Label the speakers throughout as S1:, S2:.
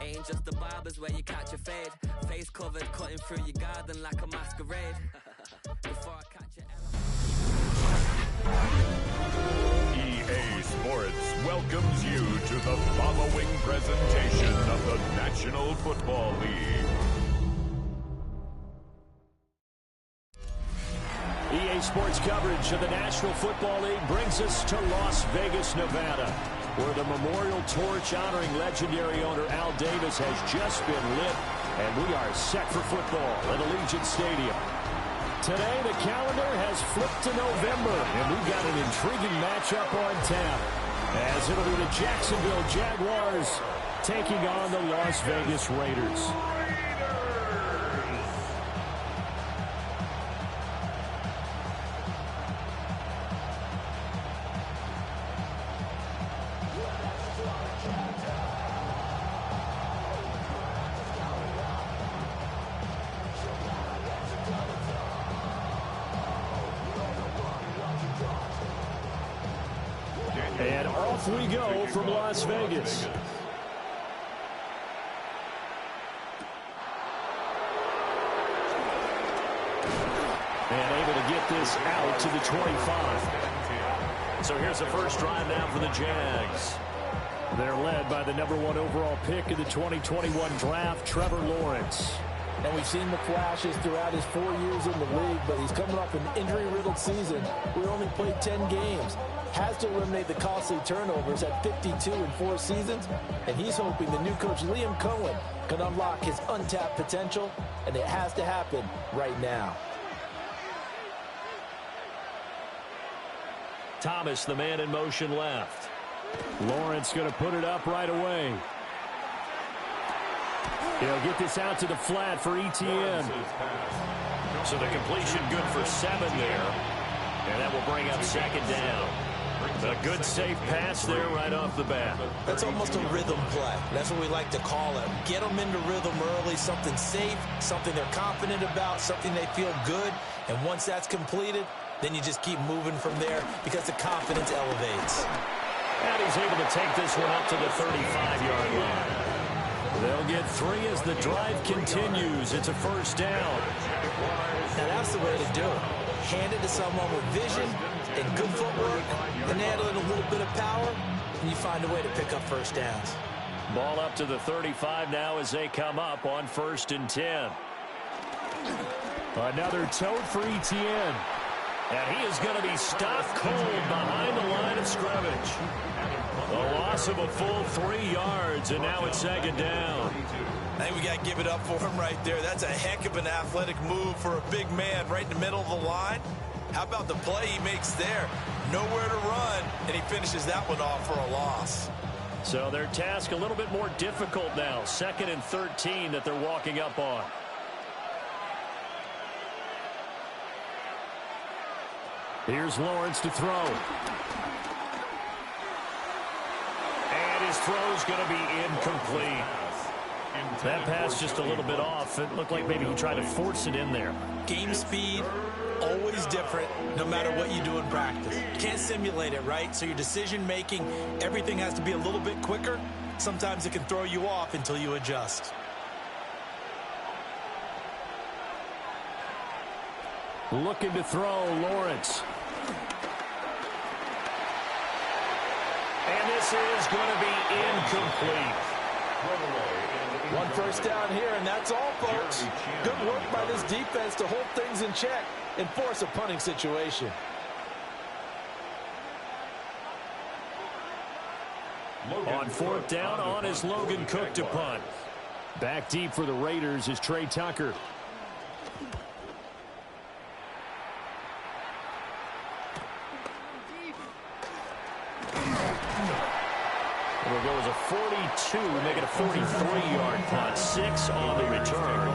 S1: ain't just the barbers where you catch a fade. Face covered, cutting through your garden like a masquerade. Before I catch your
S2: EA Sports welcomes you to the following presentation of the National Football League.
S3: EA Sports coverage of the National Football League brings us to Las Vegas, Nevada, where the memorial torch honoring legendary owner Al Davis has just been lit, and we are set for football at Allegiant Stadium. Today, the calendar has flipped to November, and we've got an intriguing matchup on tap, as it'll be the Jacksonville Jaguars taking on the Las Vegas Raiders. And off we go from Las Vegas. And able to get this out to the 25. So here's the first drive now for the Jags. They're led by the #1 overall pick in the 2021 draft, Trevor Lawrence.
S4: And we've seen the flashes throughout his 4 years in the league, but he's coming off an injury-riddled season. We only played 10 games. Has to eliminate the costly turnovers at 52 in 4 seasons, and he's hoping the new coach Liam Cohen can unlock his untapped potential, and it has to happen right now.
S3: Thomas, the man in motion left. Lawrence going to put it up right away. He'll get this out to the flat for ETN. So the completion good for 7 there. And that will bring up second down. A good, safe pass there right off the bat.
S4: That's almost a rhythm play. That's what we like to call it. Get them into rhythm early, something safe, something they're confident about, something they feel good. And once that's completed, then you just keep moving from there because the confidence elevates.
S3: And he's able to take this one up to the 35-yard line. They'll get 3 as the drive continues. It's a first down.
S4: Now that's the way to do it. Hand it to someone with vision and good footwork, and add in a little bit of power, and you find a way to pick up first downs.
S3: Ball up to the 35 now as they come up on 1st and 10. Another tote for ETN. And he is going to be stopped cold behind the line of scrimmage. A loss of a full 3 yards, and now it's second down.
S4: I think we got to give it up for him right there. That's a heck of an athletic move for a big man right in the middle of the line. How about the play he makes there? Nowhere to run, and he finishes that one off for a loss.
S3: So their task a little bit more difficult now. 2nd and 13 that they're walking up on. Here's Lawrence to throw. And his throw's going to be incomplete. That pass just a little bit off. It looked like maybe he tried to force it in there.
S4: Game speed, always different, no matter what you do in practice. You can't simulate it, right? So your decision-making, everything has to be a little bit quicker. Sometimes it can throw you off until you adjust.
S3: Looking to throw, Lawrence. And this is going to be incomplete.
S4: 1 first down here, and that's all, folks. Good work by this defense to hold things in check and force a punting situation.
S3: On 4th down, on is Logan Cook to punt. Back deep for the Raiders is Trey Tucker. It'll go as a 42, make it a 43-yard punt. 6 on the return.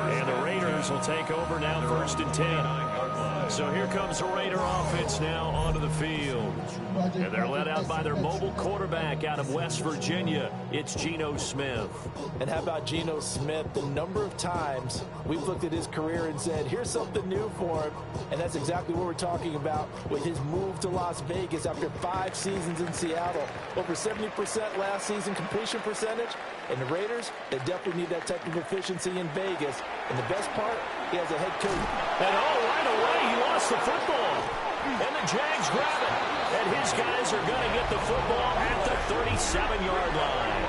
S3: And the Raiders will take over now 1st and 10. So here comes the Raider offense now onto the field. And they're led out by their mobile quarterback out of West Virginia. It's Geno Smith.
S4: And how about Geno Smith? The number of times we've looked at his career and said, here's something new for him. And that's exactly what we're talking about with his move to Las Vegas after 5 seasons in Seattle. Over 70% last season completion percentage. And the Raiders, they definitely need that type of efficiency in Vegas. And the best part, he has a head coach.
S3: And right away, he lost the football. And the Jags grab it. And his guys are going to get the football at the 37-yard line.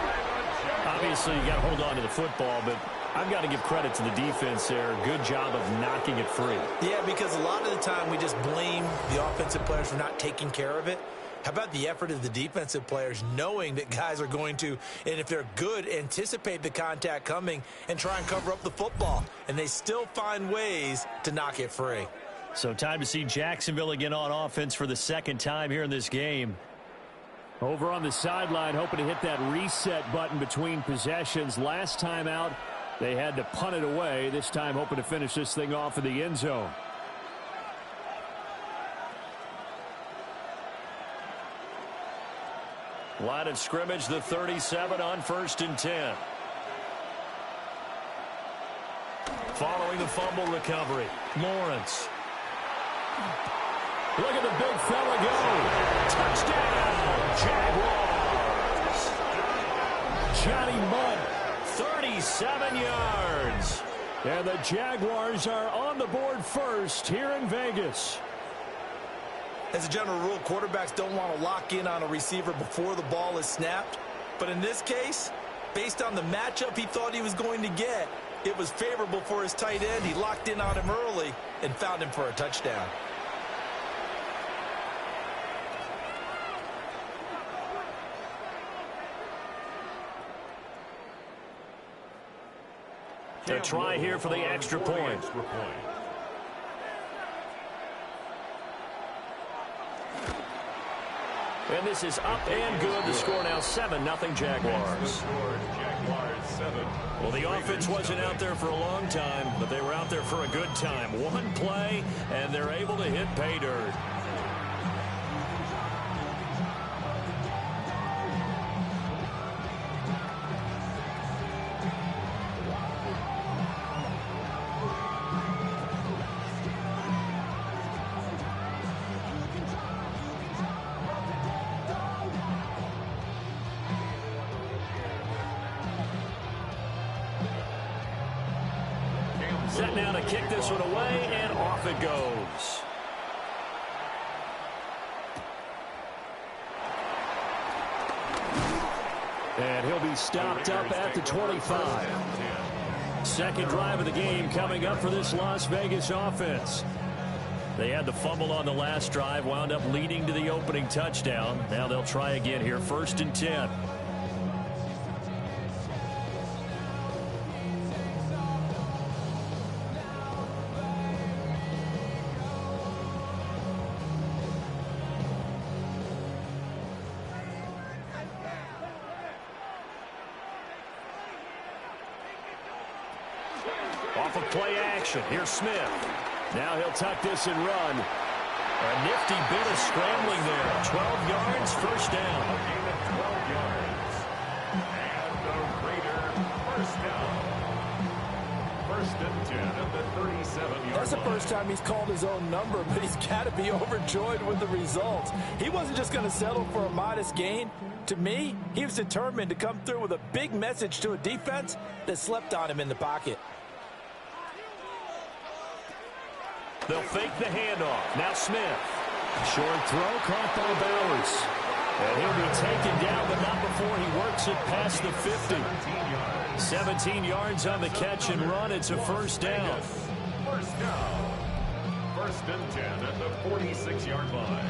S3: Obviously, you got to hold on to the football, but I've got to give credit to the defense there. Good job of knocking it free.
S4: Yeah, because a lot of the time we just blame the offensive players for not taking care of it. How about the effort of the defensive players knowing that guys are going to, and if they're good, anticipate the contact coming and try and cover up the football. And they still find ways to knock it free.
S3: So time to see Jacksonville again on offense for the second time here in this game. Over on the sideline, hoping to hit that reset button between possessions. Last time out, they had to punt it away. This time hoping to finish this thing off in the end zone. Line of scrimmage, the 37 on 1st and 10. Following the fumble recovery, Lawrence. Look at the big fella go. Touchdown, Jaguars. Johnny Mudd, 37 yards. And the Jaguars are on the board first here in Vegas.
S4: As a general rule, quarterbacks don't want to lock in on a receiver before the ball is snapped. But in this case, based on the matchup he thought he was going to get, it was favorable for his tight end. He locked in on him early and found him for a touchdown.
S3: To try here for the extra point. And this is up and good. The score now 7-0 Jaguars. Well, the offense wasn't out there for a long time, but they were out there for a good time. One play, and they're able to hit pay dirt. Set now to kick this one away, and off it goes. And he'll be stopped up at the 25. Second drive of the game coming up for this Las Vegas offense. They had the fumble on the last drive, wound up leading to the opening touchdown. Now they'll try again here, 1st and 10. Off of play action. Here's Smith. Now he'll tuck this and run. A nifty bit of scrambling there. 12 yards, first down.
S2: A gain of 12 yards. And the Raider first down. 1st and 10 at the 37-yard line.
S4: That's the first time he's called his own number, but he's got to be overjoyed with the results. He wasn't just going to settle for a modest gain. To me, he was determined to come through with a big message to a defense that slept on him in the pocket.
S3: They'll fake the handoff. Now Smith. Short throw caught by Bowers. And he'll be taken down, but not before he works it past the 50. 17 yards on the catch and run. It's a first down.
S2: First down. 1st and 10 at the 46-yard line.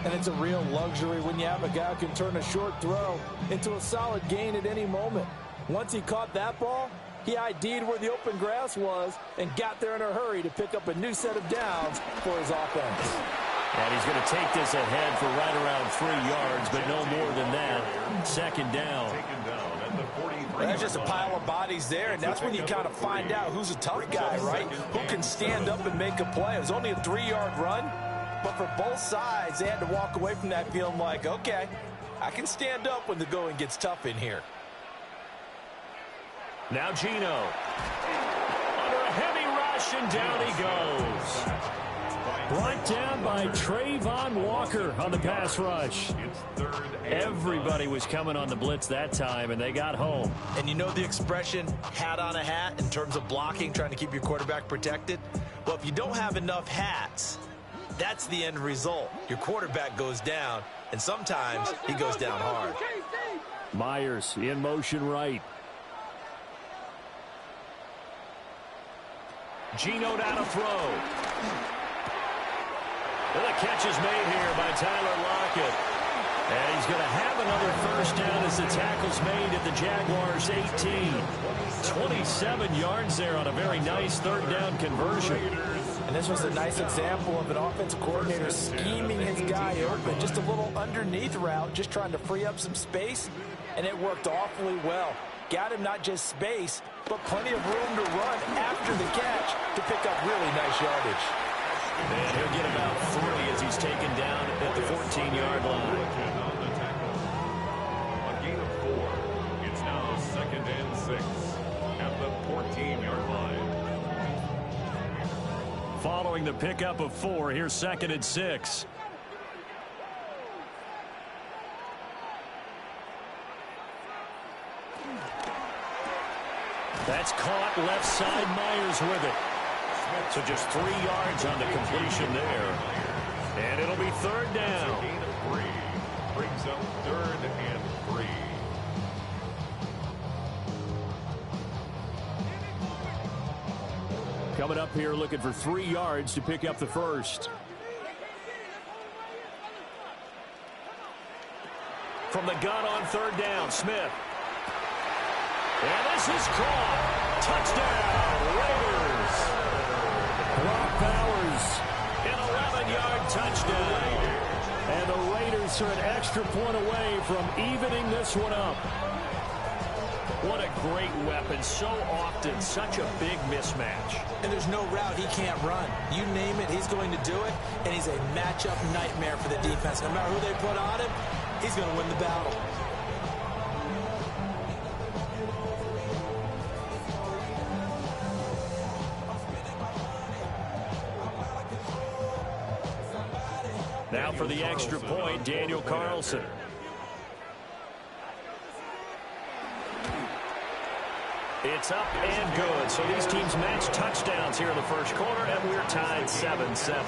S4: And it's a real luxury when you have a guy who can turn a short throw into a solid gain at any moment. Once he caught that ball, he ID'd where the open grass was and got there in a hurry to pick up a new set of downs for his offense.
S3: And he's going to take this ahead for right around 3 yards, but no more than that. 2nd down.
S4: There's just a pile of bodies there, and that's when you kind of find out who's a tough guy, right? Who can stand up and make a play. It was only a 3-yard run, but for both sides, they had to walk away from that feeling like, okay, I can stand up when the going gets tough in here.
S3: Now Gino. Under a heavy rush, and down he goes. Brought down by Trayvon Walker on the pass rush. Everybody was coming on the blitz that time, and they got home.
S4: And you know the expression, hat on a hat, in terms of blocking, trying to keep your quarterback protected? Well, if you don't have enough hats, that's the end result. Your quarterback goes down, and sometimes he goes down hard.
S3: Myers in motion right. Geno down to throw. And the catch is made here by Tyler Lockett. And he's going to have another first down as the tackle's made at the Jaguars 18. 27 yards there on a very nice third down conversion.
S4: And this was a nice example of an offensive coordinator scheming his guy open. Just a little underneath route, just trying to free up some space. And it worked awfully well. Got him not just space, but plenty of room to run after the catch to pick up really nice yardage.
S3: And he'll get about 3 as he's taken down at the 14-yard line.
S2: A gain of 4. It's now 2nd and 6 at the 14-yard line.
S3: Following the pickup of 4, here's 2nd and 6. That's caught left side. Myers with it. So just 3 yards on the completion there. And it'll be 3rd down.
S2: Gain of 3 brings up 3rd and 3.
S3: Coming up here looking for 3 yards to pick up the first. From the gun on 3rd down, Smith. And this is caught. Touchdown, Raiders. Brock Bowers, an 11-yard touchdown. And the Raiders are an extra point away from evening this one up. What a great weapon. So often, such a big mismatch.
S4: And there's no route he can't run. You name it, he's going to do it. And he's a matchup nightmare for the defense. No matter who they put on him, he's going to win the battle.
S3: Now for the extra point, Daniel Carlson. It's up and good. So these teams match touchdowns here in the first quarter, and we're tied 7-7.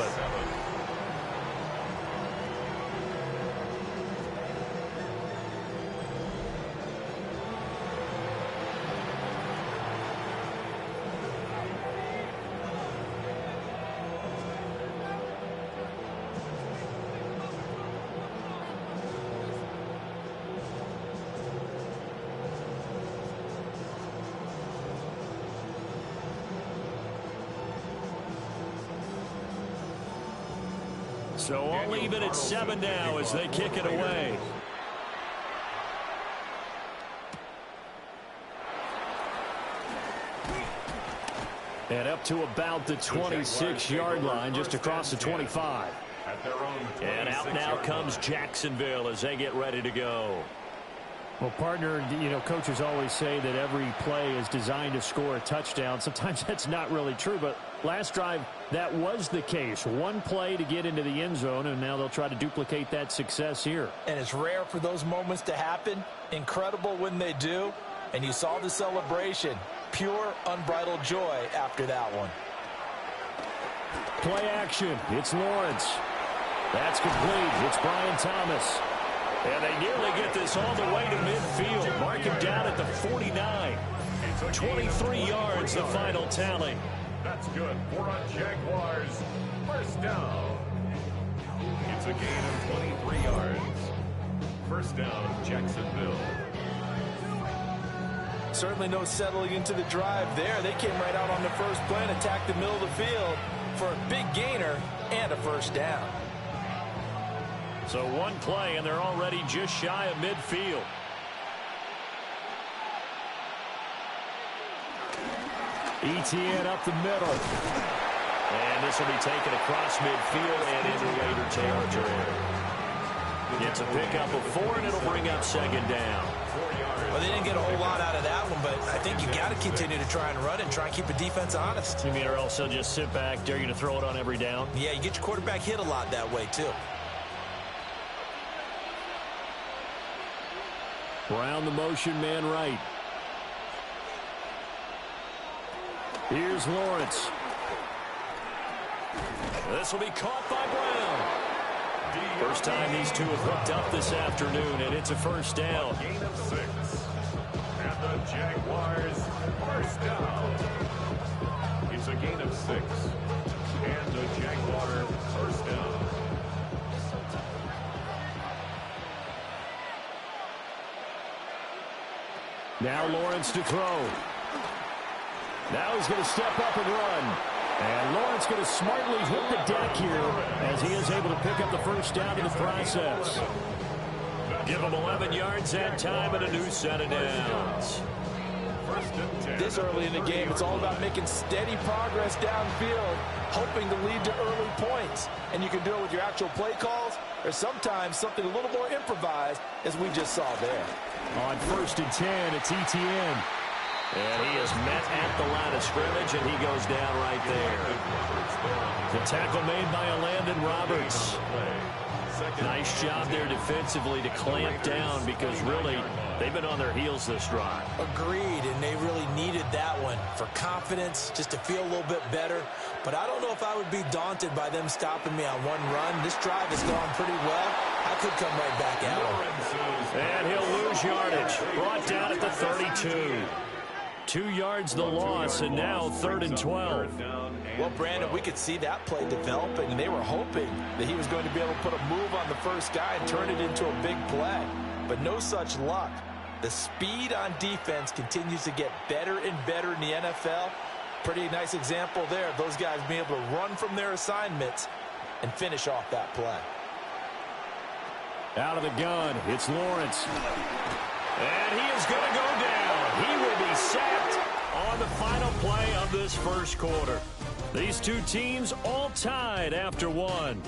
S3: So all even at 7 now as they kick it away. And up to about the 26-yard line, just across the 25. And out now comes Jacksonville as they get ready to go.
S5: Well, partner, you know, coaches always say that every play is designed to score a touchdown. Sometimes that's not really true, but last drive, that was the case. One play to get into the end zone, and now they'll try to duplicate that success here.
S4: And it's rare for those moments to happen. Incredible when they do. And you saw the celebration. Pure, unbridled joy after that one.
S3: Play action. It's Lawrence. That's complete. It's Brian Thomas. And they nearly get this all the way to midfield. Mark him down at the 49. 23 yards, the final tally.
S2: That's good for a Jaguars first down. It's a gain of 23 yards. First down, Jacksonville.
S4: Certainly no settling into the drive there. They came right out on the first play and attacked the middle of the field for a big gainer and a first down.
S3: So one play, and they're already just shy of midfield. Etienne up the middle. And this will be taken across midfield and into Raider territory. It's a pickup of 4, and it'll bring up 2nd down.
S4: Well, they didn't get a whole lot out of that one, but I think you got to continue to try and run and try and keep the defense honest.
S5: You mean, or also just sit back, dare you to throw it on every down?
S4: Yeah, you get your quarterback hit a lot that way, too.
S5: Brown the motion man right. Here's Lawrence. This will be caught by Brown. First time these two have hooked up this afternoon, and it's a first down.
S2: Gain of 6. And the Jaguars first down. It's a gain of 6. And the Jaguars first down.
S5: Now Lawrence to throw. Now he's going to step up and run. And Lawrence going to smartly hit the deck here as he is able to pick up the first down in the process. Give him 11 yards that time and a new set of downs.
S4: This early in the game, it's all about making steady progress downfield, hoping to lead to early points. And you can do it with your actual play calls, or sometimes something a little more improvised, as we just saw there.
S5: On 1st and 10, it's ETN. And he is met at the line of scrimmage, and he goes down right there. The tackle made by Landon Roberts. Nice job there defensively to clamp down, because really they've been on their heels this drive.
S4: Agreed, and they really needed that one for confidence, just to feel a little bit better. But I don't know if I would be daunted by them stopping me on one run. This drive has gone pretty well. I could come right back at him.
S5: And he'll lose yardage. Brought down at the 32. 2 yards the loss, and now 3rd and 12.
S4: Well, Brandon, we could see that play developing, and they were hoping that he was going to be able to put a move on the first guy and turn it into a big play. But no such luck. The speed on defense continues to get better and better in the NFL. Pretty nice example there of those guys being able to run from their assignments and finish off that play.
S5: Out of the gun, it's Lawrence. And he is going to go down. He will be sacked on the final play of this first quarter. These two teams all tied after one.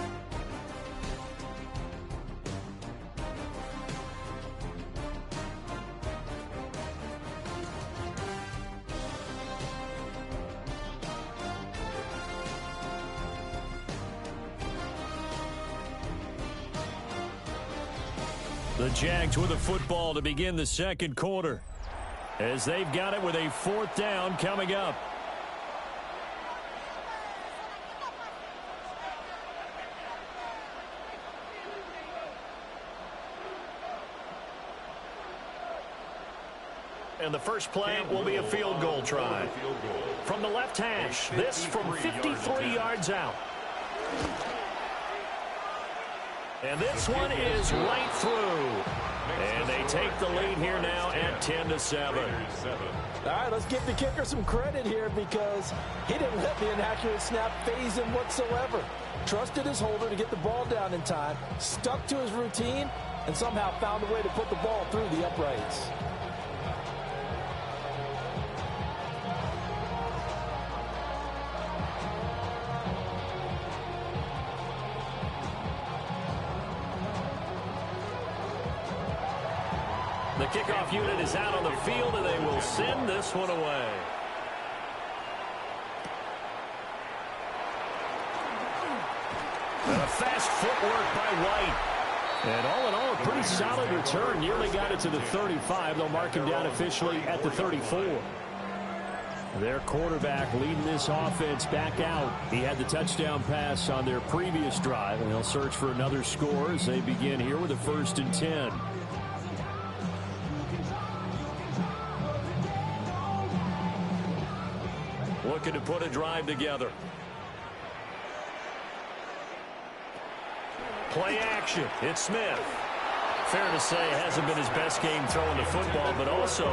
S5: The Jags with a football to begin the second quarter, as they've got it with a 4th down coming up. And the first play will be a field goal try. From the left hash, this from 53 yards out. And this one is right through. And they take the lead here now at 10-7.
S4: All right, let's give the kicker some credit here, because he didn't let the inaccurate snap phase him whatsoever. Trusted his holder to get the ball down in time, stuck to his routine, and somehow found a way to put the ball through the uprights.
S5: The kickoff unit is out on the field, and they will send this one away. And a fast footwork by White. And all in all, a pretty solid return. Nearly got it to the 35. They'll mark him down officially at the 34. Their quarterback leading this offense back out. He had the touchdown pass on their previous drive, and they'll search for another score as they begin here with a 1st and 10. Looking to put a drive together. Play action. It's Smith. Fair to say, hasn't been his best game throwing the football, but also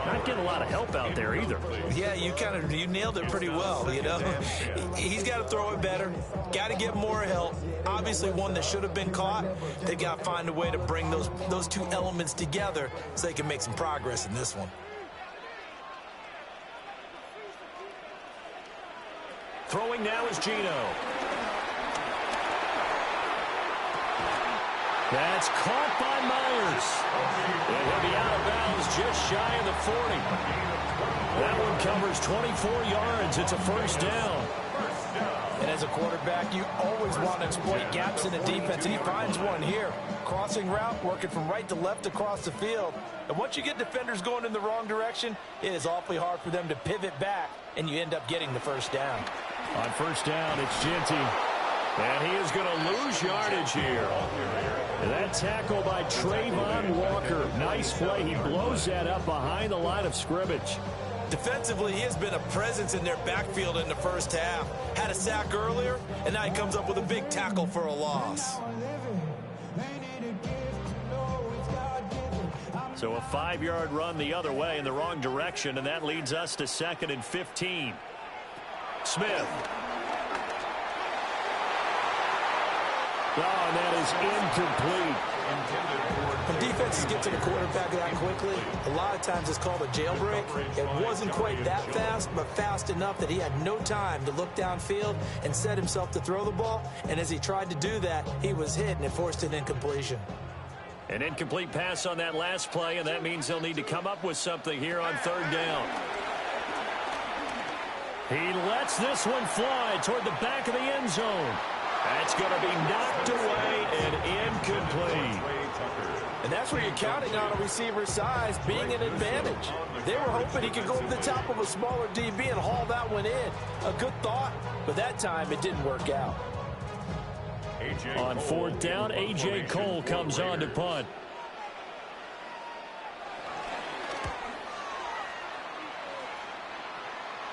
S5: not getting a lot of help out there either.
S4: Yeah, you nailed it pretty well, you know. He's got to throw it better. Got to get more help. Obviously one that should have been caught. They've got to find a way to bring those two elements together so they can make some progress in this one. Throwing now is Gino.
S3: That's caught by Myers. And he'll be out of bounds just shy of the 40. That one covers 24 yards. It's a first down.
S4: And as a quarterback, you always want to exploit gaps in the defense, and he finds one here. Crossing route, working from right to left across the field. And once you get defenders going in the wrong direction, it is awfully hard for them to pivot back, and you end up getting the first down.
S3: On first down, it's Ginty. And he is going to lose yardage here. And that tackle by Trayvon Walker. Nice play. He blows that up behind the line of scrimmage.
S4: Defensively, he has been a presence in their backfield in the first half. Had a sack earlier, and now he comes up with a big tackle for a loss.
S3: So a 5-yard run the other way in the wrong direction, and that leads us to 2nd and 15. Smith. Oh, and that is incomplete.
S4: When defenses get to the quarterback that quickly, a lot of times it's called a jailbreak. It wasn't quite that fast, but fast enough that he had no time to look downfield and set himself to throw the ball. And as he tried to do that, he was hit, and it forced an incompletion.
S3: An incomplete pass on that last play, and that means they'll need to come up with something here on 3rd down. He lets this one fly toward the back of the end zone. That's going to be knocked away and incomplete.
S4: And that's where you're counting on a receiver's size being an advantage. They were hoping he could go over the top of a smaller DB and haul that one in. A good thought, but that time it didn't work out.
S3: On 4th down, A.J. Cole comes on to punt.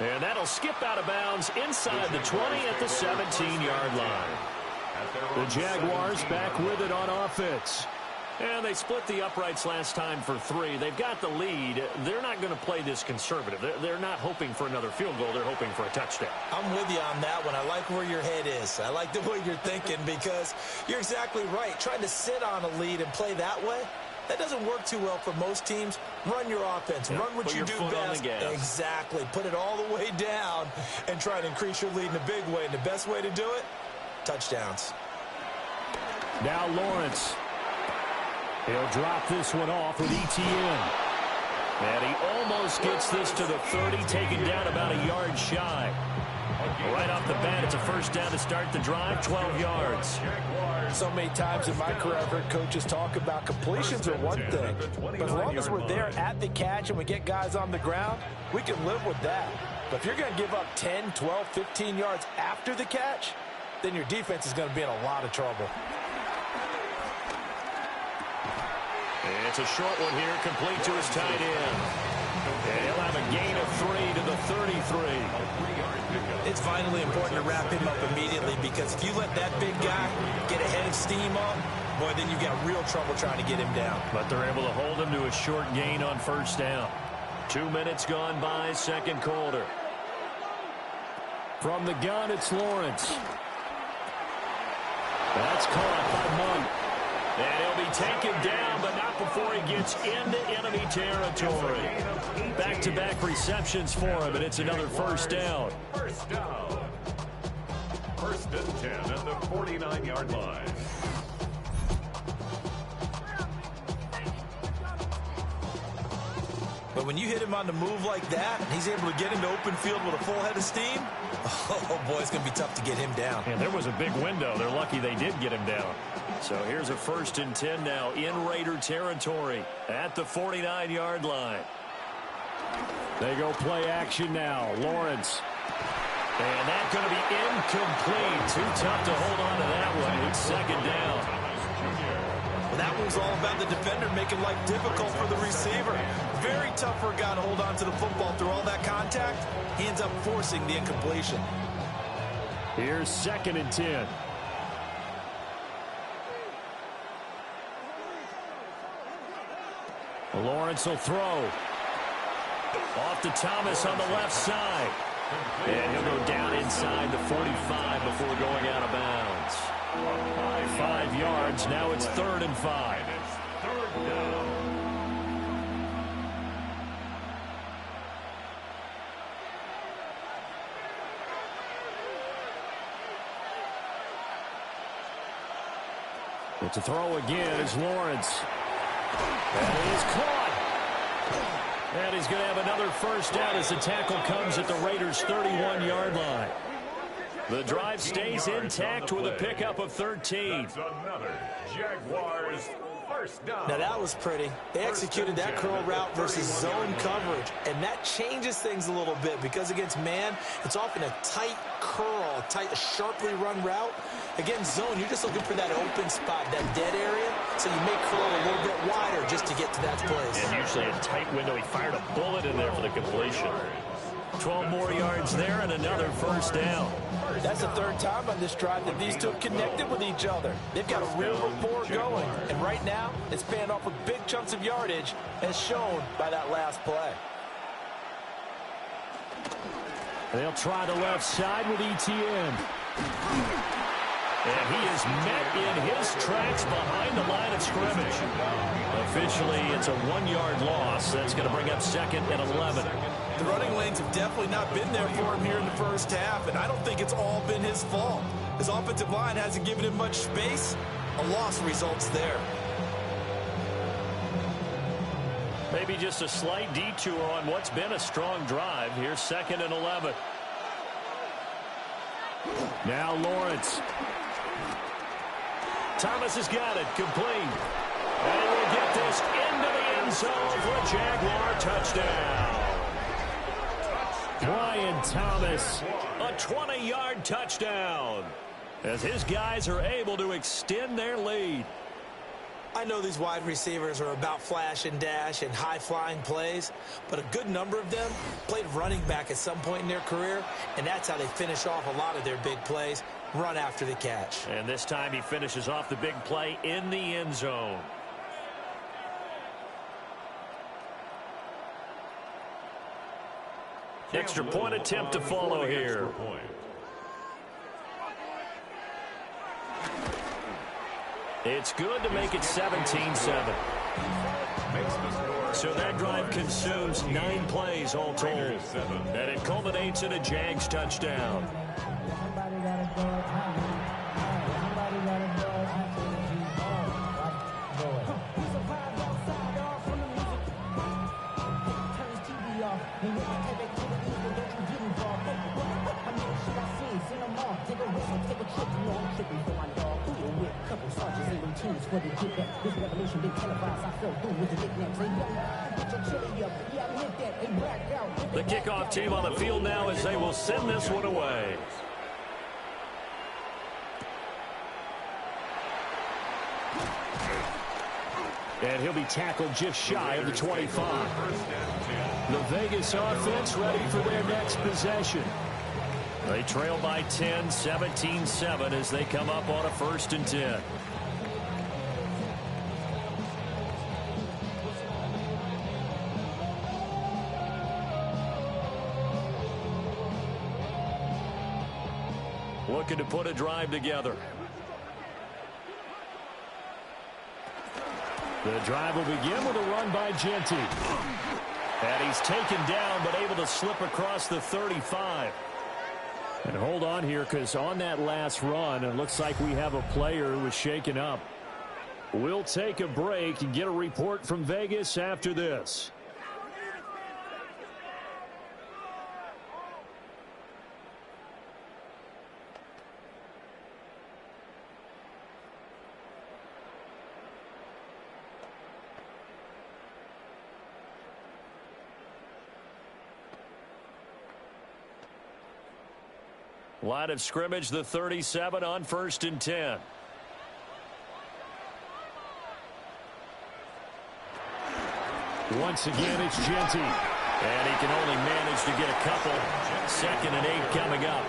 S3: And that'll skip out of bounds inside the 20 at the 17-yard line. The Jaguars back with it on offense. And they split the uprights last time for 3. They've got the lead. They're not going to play this conservative. They're not hoping for another field goal. They're hoping for a touchdown.
S4: I'm with you on that one. I like where your head is. I like the way you're thinking because you're exactly right. Trying to sit on a lead and play that way, that doesn't work too well for most teams. Run your offense. Run what you do best. Exactly. Put it all the way down and try to increase your lead in a big way. And the best way to do it, touchdowns.
S3: Now Lawrence. He'll drop this one off with ETN. And he almost gets this to the 30, taken down about a yard shy. Right off the bat, it's a first down to start the drive, 12 yards.
S4: So many times in my career, I've heard coaches talk about completions are one thing. But as long as we're there at the catch and we get guys on the ground, we can live with that. But if you're going to give up 10, 12, 15 yards after the catch, then your defense is going to be in a lot of trouble.
S3: It's a short one here, complete to his tight end. And he'll have a gain of 3 to the 33.
S4: It's vitally important to wrap him up immediately because if you let that big guy get a head of steam up, boy, then you've got real trouble trying to get him down.
S3: But they're able to hold him to a short gain on first down. 2 minutes gone by, second quarter. From the gun, it's Lawrence. That's caught by Monk. And he'll be taken down, but not before he gets into enemy territory. Back-to-back receptions for him, and it's another first down.
S2: First down. 1st and 10 at the 49-yard line.
S4: But when you hit him on the move like that, and he's able to get into open field with a full head of steam, oh boy, it's going to be tough to get him down.
S3: And there was a big window. They're lucky they did get him down. So here's a 1st and 10 now in Raider territory at the 49-yard line. They go play action now. Lawrence. And that's going to be incomplete. Too tough to hold on to that one. It's 2nd down.
S4: That one's all about the defender making life difficult for the receiver. Very tough for a guy to hold on to the football through all that contact. He ends up forcing the incompletion.
S3: Here's 2nd and 10. Lawrence will throw. Off to Thomas on the left side. And he'll go down inside the 45 before going out of bounds. 5 yards. Now it's 3rd and 5.
S2: Third down.
S5: To throw again is Lawrence. And he is caught. And he's going to have another first down as the tackle comes at the Raiders' 31-yard line. The drive stays intact with a pickup of 13.
S2: That's another Jaguars first down.
S4: Now that was pretty. They executed that curl route versus zone coverage, and that changes things a little bit because against man, it's often a tight curl, a sharply run route. Against zone, you're just looking for that open spot, that dead area, so you may curl it a little bit wider just to get to that place.
S5: And usually a tight window. He fired a bullet in there for the completion. 12 more yards there and another first down.
S4: That's the third time on this drive that these two have connected with each other. They've got a real rapport going. And right now, it's paying off with big chunks of yardage, as shown by that last play.
S5: They'll try the left side with ETN. And he is met in his tracks behind the line of scrimmage. Officially, it's a 1-yard loss. That's going to bring up 2nd and 11.
S4: The running lanes have definitely not been there for him here in the first half, and I don't think it's all been his fault. His offensive line hasn't given him much space. A loss results there.
S5: Maybe just a slight detour on what's been a strong drive. Here's 2nd and 11. Now Lawrence. Thomas has got it. Complete. And we'll get this into the end zone for a Jaguar touchdown. Brian Thomas, a 20-yard touchdown, as his guys are able to extend their lead.
S4: I know these wide receivers are about flash and dash and high-flying plays, but a good number of them played running back at some point in their career, and that's how they finish off a lot of their big plays, run after the catch.
S5: And this time he finishes off the big play in the end zone. Extra point attempt to follow here. It's good to make it 17-7. So that drive consumes 9 plays all told. And it culminates in a Jags touchdown. The kickoff team on the field now as they will send this one away. And he'll be tackled just shy of the 25. The Vegas offense ready for their next possession. They trail by 10, 17-7 as they come up on a 1st and 10. Looking to put a drive together. The drive will begin with a run by Genty. And he's taken down but able to slip across the 35. And hold on here, because on that last run, it looks like we have a player who was shaken up. We'll take a break and get a report from Vegas after this. Line of scrimmage, the 37 on 1st and 10. Once again, it's Genty. And he can only manage to get a couple. 2nd and 8 coming up.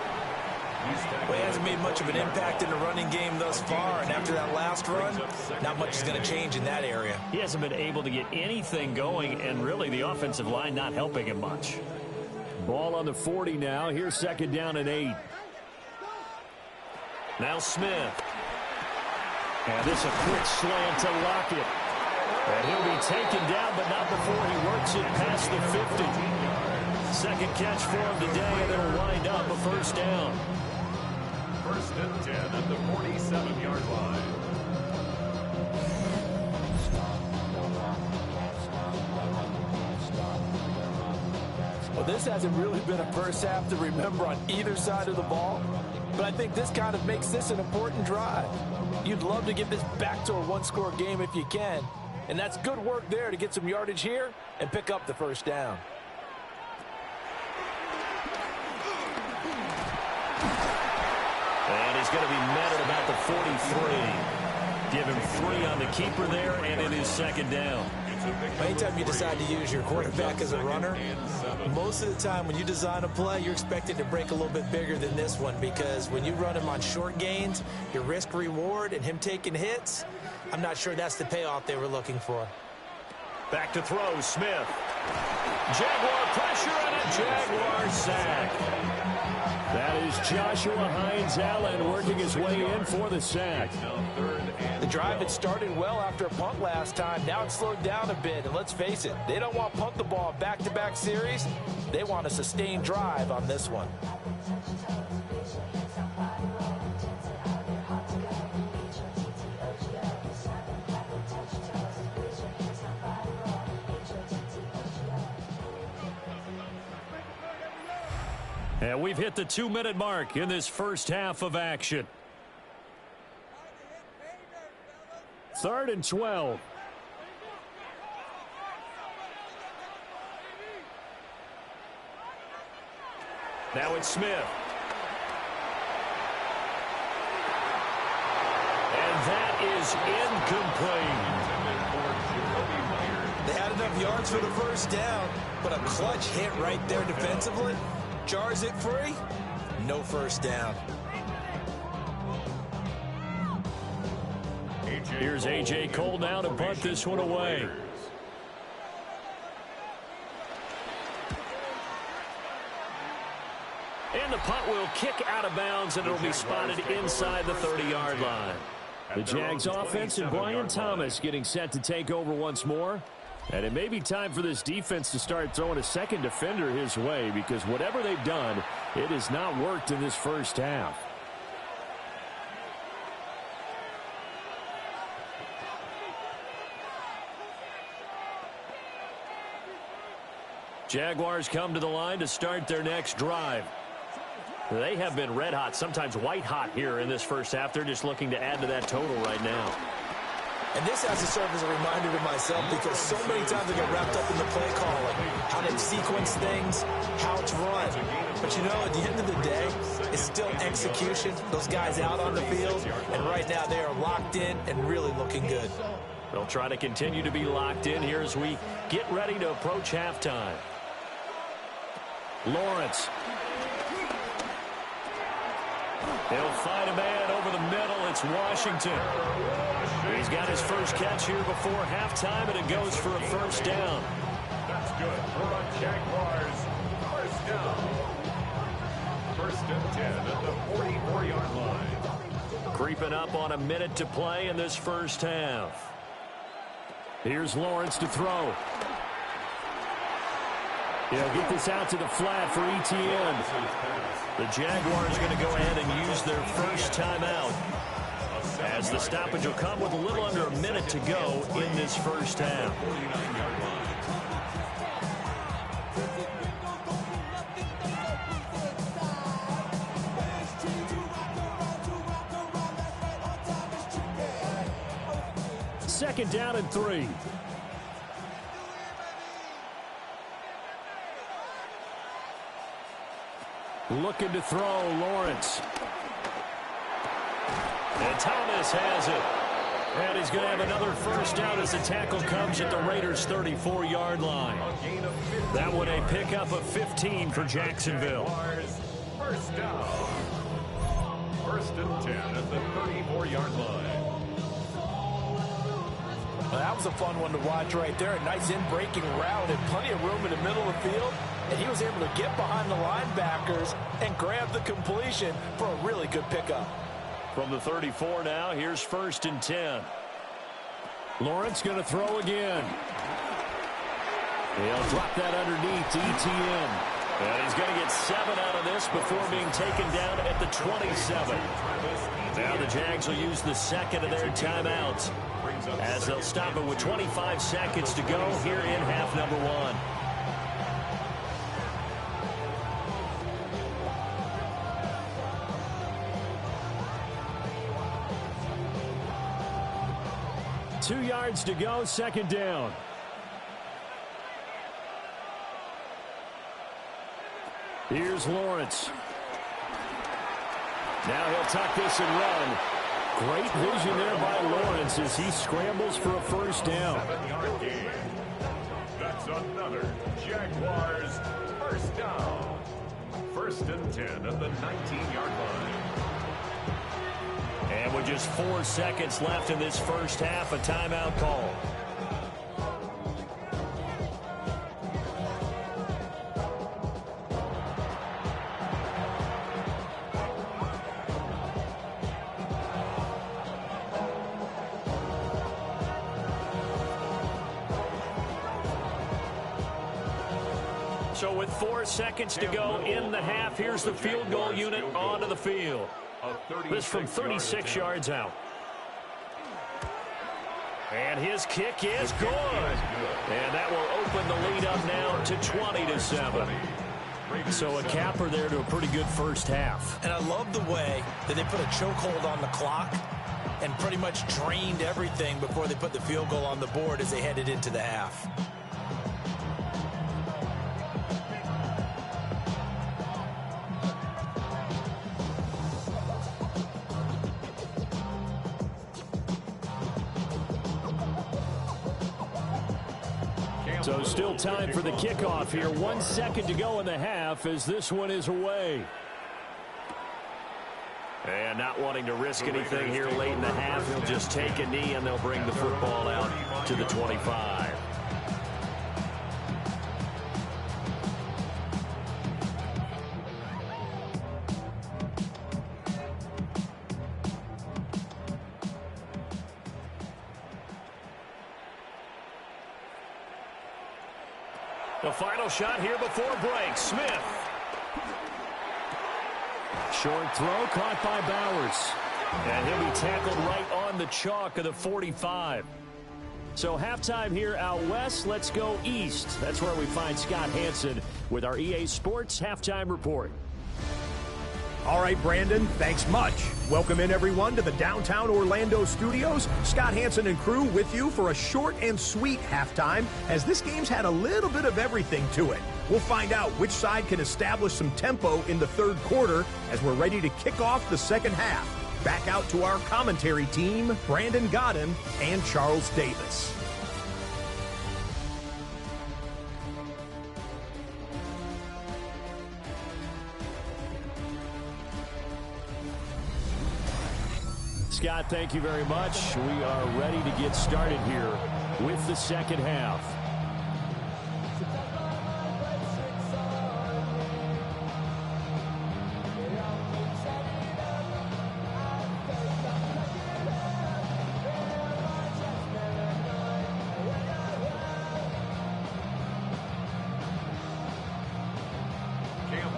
S4: Well, he hasn't made much of an impact in the running game thus far, and after that last run, not much is going to change in that area.
S5: He hasn't been able to get anything going, and really the offensive line not helping him much. Ball on the 40 now. Here's 2nd down and 8. Now Smith. And this a quick slant to Lockett. And he'll be taken down, but not before he works it past the 50. 2nd catch for him today, and it'll wind up a 1st down.
S2: 1st and 10 at the 47-yard line.
S4: Well, this hasn't really been a first half to remember on either side of the ball, but I think this kind of makes this an important drive. You'd love to get this back to a one-score game if you can, and that's good work there to get some yardage here and pick up the first down.
S3: And he's going to be met at about the 43. Give him 3 on the keeper there, and it is second down.
S4: Anytime you decide to use your quarterback as a runner, most of the time when you design a play, you're expected to break a little bit bigger than this one, because when you run him on short gains, your risk-reward and him taking hits, I'm not sure that's the payoff they were looking for.
S3: Back to throw, Smith. Jaguar pressure and a Jaguar sack. That is Joshua Hines-Allen working his way in for the sack.
S4: The drive had started well after a punt last time. Now it's slowed down a bit, and let's face it, they don't want to punt the ball in back-to-back series. They want a sustained drive on this one.
S3: And we've hit the 2-minute mark in this first half of action.
S5: 3rd and 12.
S3: Now it's Smith. And that is incomplete.
S4: They had enough yards for the first down, but a clutch hit right there defensively jars it free. No first down.
S3: Here's A.J. Cole now to punt this one away. And the punt will kick out of bounds, and it'll be spotted inside the 30-yard line. The Jags offense and Brian Thomas getting set to take over once more. And it may be time for this defense to start throwing a second defender his way, because whatever they've done, it has not worked in this first half. Jaguars come to the line to start their next drive. They have been red hot, sometimes white hot here in this first half. They're just looking to add to that total right now.
S4: And this has to serve as a reminder to myself, because so many times I get wrapped up in the play calling, how they sequence things, how it's run. But you know, at the end of the day, it's still execution. Those guys out on the field, and right now they are locked in and really looking good.
S3: They'll try to continue to be locked in here as we get ready to approach halftime. Lawrence. He'll find a man over the middle. It's Washington. He's got his first catch here before halftime, and it goes for a first down.
S2: That's good for the Jaguars. First down. 1st and 10 at the 44-yard line.
S3: Creeping up on a minute to play in this first half. Here's Lawrence to throw.
S5: He'll get this out to the flat for ETN.
S3: The Jaguars are going to go ahead and use their first timeout, as the stoppage will come with a little under a minute to go in this first half.
S5: Second down and 3. Looking to throw, Lawrence.
S3: And Thomas has it. And he's going to have another first down as the tackle comes at the Raiders' 34-yard line. That one a pickup of 15 for Jacksonville.
S2: First down. 1st and 10 at the 34-yard line.
S4: Well, that was a fun one to watch right there. A nice in-breaking route and plenty of room in the middle of the field. And he was able to get behind the linebackers and grab the completion for a really good pickup.
S3: From the 34 now, here's 1st and 10.
S5: Lawrence going to throw again. He'll drop that underneath to ETN.
S3: And he's going to get 7 out of this before being taken down at the 27. Now the Jags will use the second of their timeouts, as they'll stop it with 25 seconds to go here in half number 1.
S5: 2 yards to go, second down. Here's Lawrence. Now he'll tuck this and run. Great vision there by Lawrence as he scrambles for a first down.
S2: 7-yard gain. That's another Jaguars first down. 1st and 10 at the 19-yard line.
S5: And with just 4 seconds left in this first half, a timeout call. So with 4 seconds to go in the half, here's the field goal unit onto the field. This from 36 yards out. And his kick is good. And that will open the lead up now to 20-7. So a capper there to a pretty good first half.
S4: And I love the way that they put a chokehold on the clock and pretty much drained everything before they put the field goal on the board as they headed into the half.
S5: So still time for the kickoff here. 1 second to go in the half as this one is away. And not wanting to risk anything here late in the half, he'll just take a knee and they'll bring the football out to the 25. The final shot here before break. Smith. Short throw caught by Bowers. And he'll be tackled right on the chalk of the 45. So halftime here out west. Let's go east. That's where we find Scott Hansen with our EA Sports Halftime Report.
S6: All right, Brandon, thanks much. Welcome in, everyone, to the downtown Orlando studios. Scott Hansen and crew with you for a short and sweet halftime, as this game's had a little bit of everything to it. We'll find out which side can establish some tempo in the third quarter as we're ready to kick off the second half. Back out to our commentary team, Brandon Godden and Charles Davis.
S5: Scott, thank you very much. We are ready to get started here with the second half.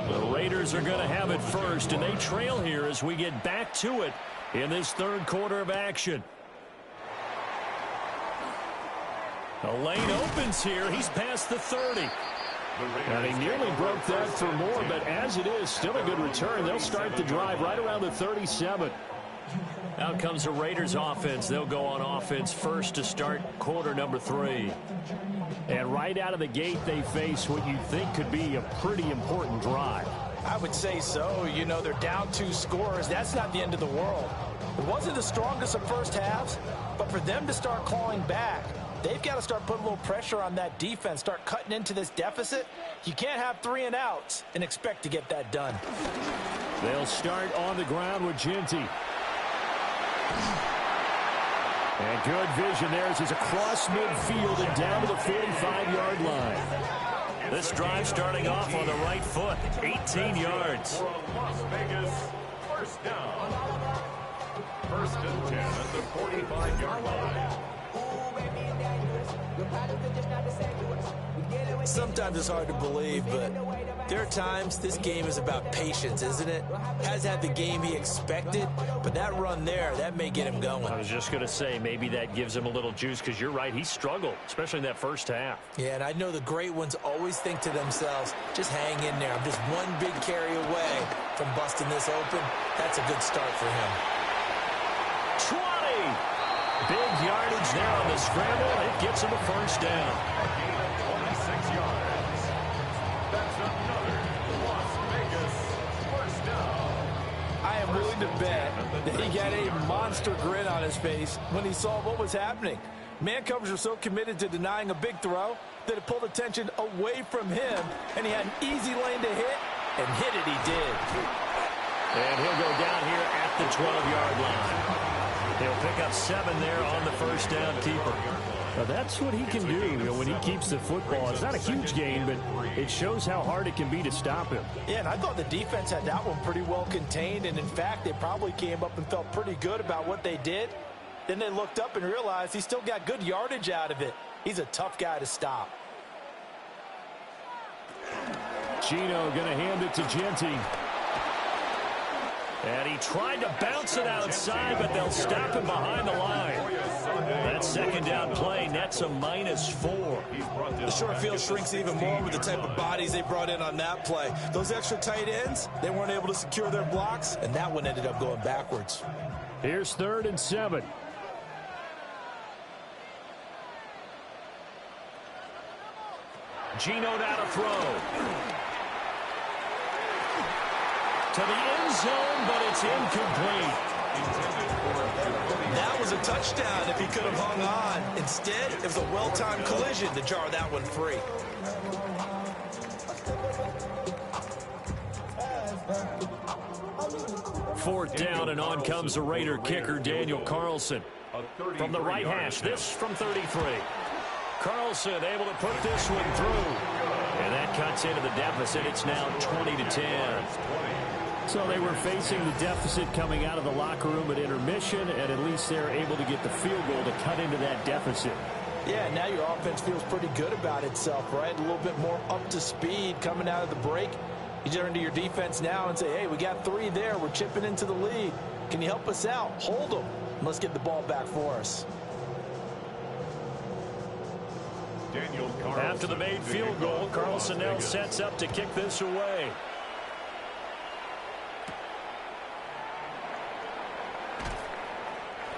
S5: The Raiders are going to have it first, and they trail here as we get back to it in this third quarter of action. The lane opens here. He's past the 30. And he nearly broke that for more, but as it is, still a good return. They'll start the drive right around the 37. Out comes the Raiders offense. They'll go on offense first to start quarter number 3. And right out of the gate, they face what you think could be a pretty important drive.
S4: I would say so. You know, they're down 2 scores. That's not the end of the world. It wasn't the strongest of first halves, but for them to start clawing back, they've got to start putting a little pressure on that defense, start cutting into this deficit. You can't have 3 and outs and expect to get that done.
S5: They'll start on the ground with Ginty. And good vision there as he's across midfield and down to the 45-yard line. This drive starting off on the right foot, 18 yards.
S2: Las Vegas, first down. 1st and 10 at the 45-yard line.
S4: Sometimes it's hard to believe, but there are times this game is about patience, isn't it? Has had the game he expected, but that run there, that may get him going.
S5: I was just going to say, maybe that gives him a little juice, because you're right, he struggled, especially in that first half.
S4: Yeah, and I know the great ones always think to themselves, just hang in there. I'm just one big carry away from busting this open. That's a good start for him.
S5: 20!
S3: Big yardage there on the scramble. It gets him a first down.
S2: A gain of 26 yards. That's another Las Vegas first down.
S4: I am willing to bet that he got a monster grin on his face when he saw what was happening. Man coverage were so committed to denying a big throw that it pulled attention away from him, and he had an easy lane to hit, and hit it he did.
S3: And he'll go down here at the 12-yard line. He'll pick up 7 there on the first down keeper.
S5: Now that's what he can do when he keeps the football. It's not a huge gain, but it shows how hard it can be to stop him.
S4: Yeah, and I thought the defense had that one pretty well contained, and in fact, they probably came up and felt pretty good about what they did. Then they looked up and realized he still got good yardage out of it. He's a tough guy to stop.
S5: Gino going to hand it to Genty.
S3: And he tried to bounce it outside, but they'll stop him behind the line. That second down play nets a -4.
S4: The short field shrinks even more with the type of bodies they brought in on that play. Those extra tight ends, they weren't able to secure their blocks, and that one ended up going backwards.
S5: Here's 3rd and 7.
S3: Gino now to throw. To the end zone, but it's incomplete.
S4: That was a touchdown if he could have hung on. Instead, it was a well-timed collision to jar that one free.
S3: Fourth down, and on comes the Raider kicker, Daniel Carlson. From the right hash, this from 33. Carlson able to put this one through. And that cuts into the deficit. It's now 20-10.
S5: So they were facing the deficit coming out of the locker room at intermission, and at least they're able to get the field goal to cut into that deficit.
S4: Yeah, now your offense feels pretty good about itself, right? A little bit more up to speed coming out of the break. You turn to your defense now and say, hey, we got 3 there. We're chipping into the lead. Can you help us out? Hold them. And let's get the ball back for us.
S3: After the made field goal, Carlson now sets up to kick this away.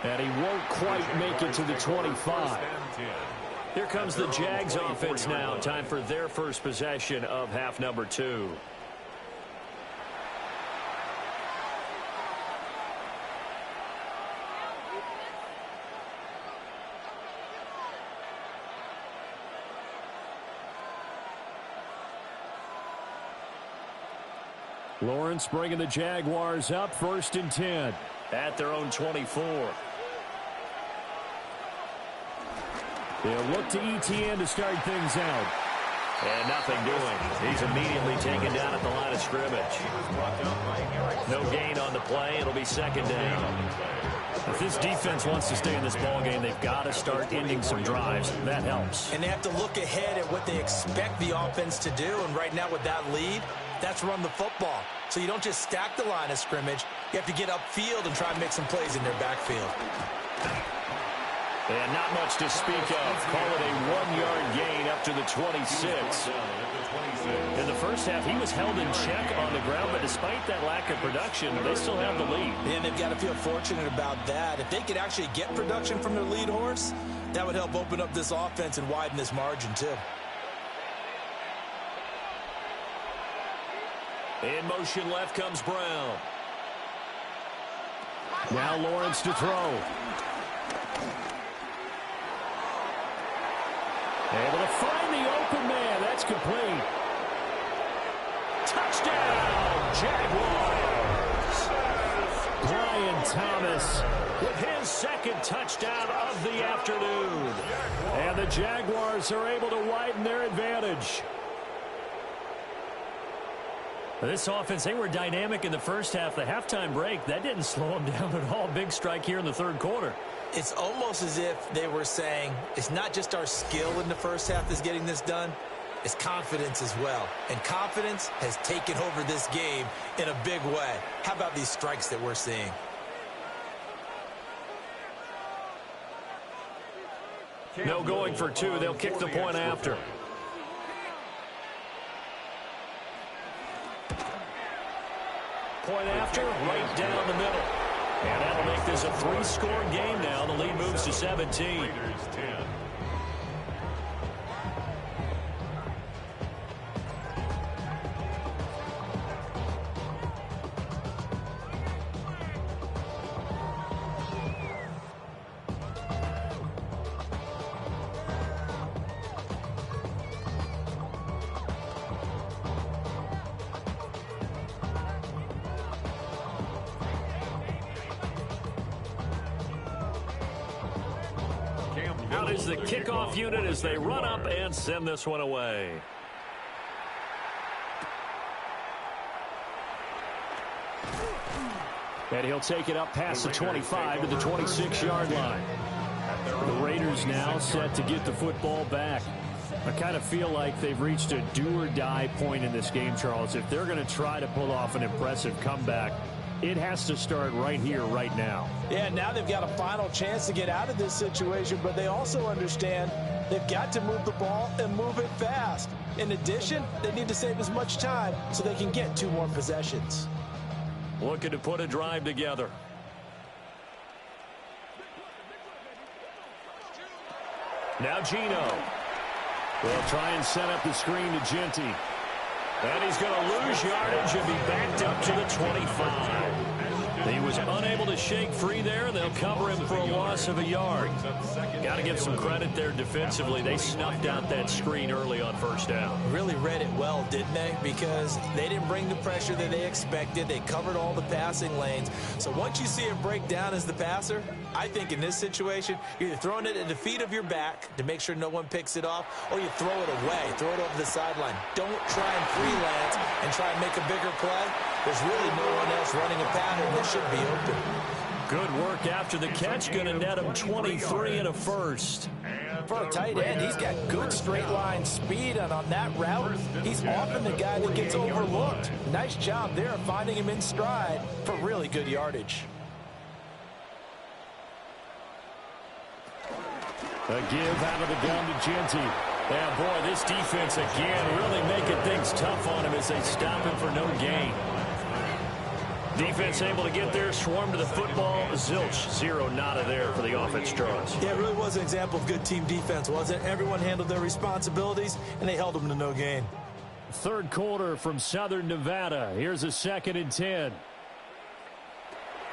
S3: And he won't quite make it to the 25. Here comes the Jags offense now. Time for their first possession of half number 2.
S5: Lawrence bringing the Jaguars up, 1st and 10.
S3: At their own 24.
S5: They'll look to ETN to start things out.
S3: And nothing doing. He's immediately taken down at the line of scrimmage. No gain on the play. It'll be 2nd down.
S5: If this defense wants to stay in this ballgame, they've got to start ending some drives. That helps.
S4: And they have to look ahead at what they expect the offense to do. And right now with that lead, that's run the football. So you don't just stack the line of scrimmage. You have to get upfield and try and make some plays in their backfield.
S3: And not much to speak of. Call it a 1-yard gain up to the 26. In the first half, he was held in check on the ground, but despite that lack of production, they still have the lead.
S4: And they've got to feel fortunate about that. If they could actually get production from their lead horse, that would help open up this offense and widen this margin too.
S3: In motion left comes Brown.
S5: Now Lawrence to throw. Able to find the open man. That's complete.
S3: Touchdown, Jaguars.
S5: Brian Thomas
S3: with his 2nd touchdown of the afternoon.
S5: And the Jaguars are able to widen their advantage.
S3: This offense, they were dynamic in the first half. The halftime break, that didn't slow them down at all. Big strike here in the 3rd quarter.
S4: It's almost as if they were saying, it's not just our skill in the first half that's getting this done, it's confidence as well. And confidence has taken over this game in a big way. How about these strikes that we're seeing?
S3: No going for 2. They'll kick the point after. Point after, right down the middle. And that'll make this a 3-score game now. The lead moves to 17.
S2: Raiders 10.
S3: Out is the kickoff unit as they run up and send this one away. And he'll take it up past the 25 to the 26-yard line. The Raiders now set to get the football back. I kind of feel like they've reached a do-or-die point in this game, Charles. If they're going to try to pull off an impressive comeback, it has to start right here, right now.
S4: Yeah, now they've got a final chance to get out of this situation, but they also understand they've got to move the ball and move it fast. In addition, they need to save as much time so they can get 2 more possessions.
S3: Looking to put a drive together. Now Gino. They'll try and set up the screen to Genty. And he's going to lose yardage and be backed up to the 25. He was unable to shake free there, and they'll cover him for a loss of a yard. Got to give some credit there defensively. They snuffed out that screen early on first down.
S4: Really read it well, didn't they? Because they didn't bring the pressure that they expected. They covered all the passing lanes. So once you see it break down as the passer, I think in this situation, you're either throwing it at the feet of your back to make sure no one picks it off, or you throw it away, throw it over the sideline. Don't try and freelance and try and make a bigger play. There's really no one else running a pattern that should be open.
S3: Good work after the catch. Going to net him 23 and a first.
S4: For a tight end, he's got good straight line speed, and on that route, he's often the guy that gets overlooked. Nice job there of finding him in stride for really good yardage.
S3: A give out of the gun to Genty. Yeah, boy, this defense again really making things tough on him as they stop him for no gain. Defense able to get there, swarm to the football. Zilch, 0 nada there for the offense, Charles.
S4: Yeah, it really was an example of good team defense, wasn't it? Everyone handled their responsibilities, and they held them to no gain.
S5: Third quarter from Southern Nevada. Here's a 2nd and 10.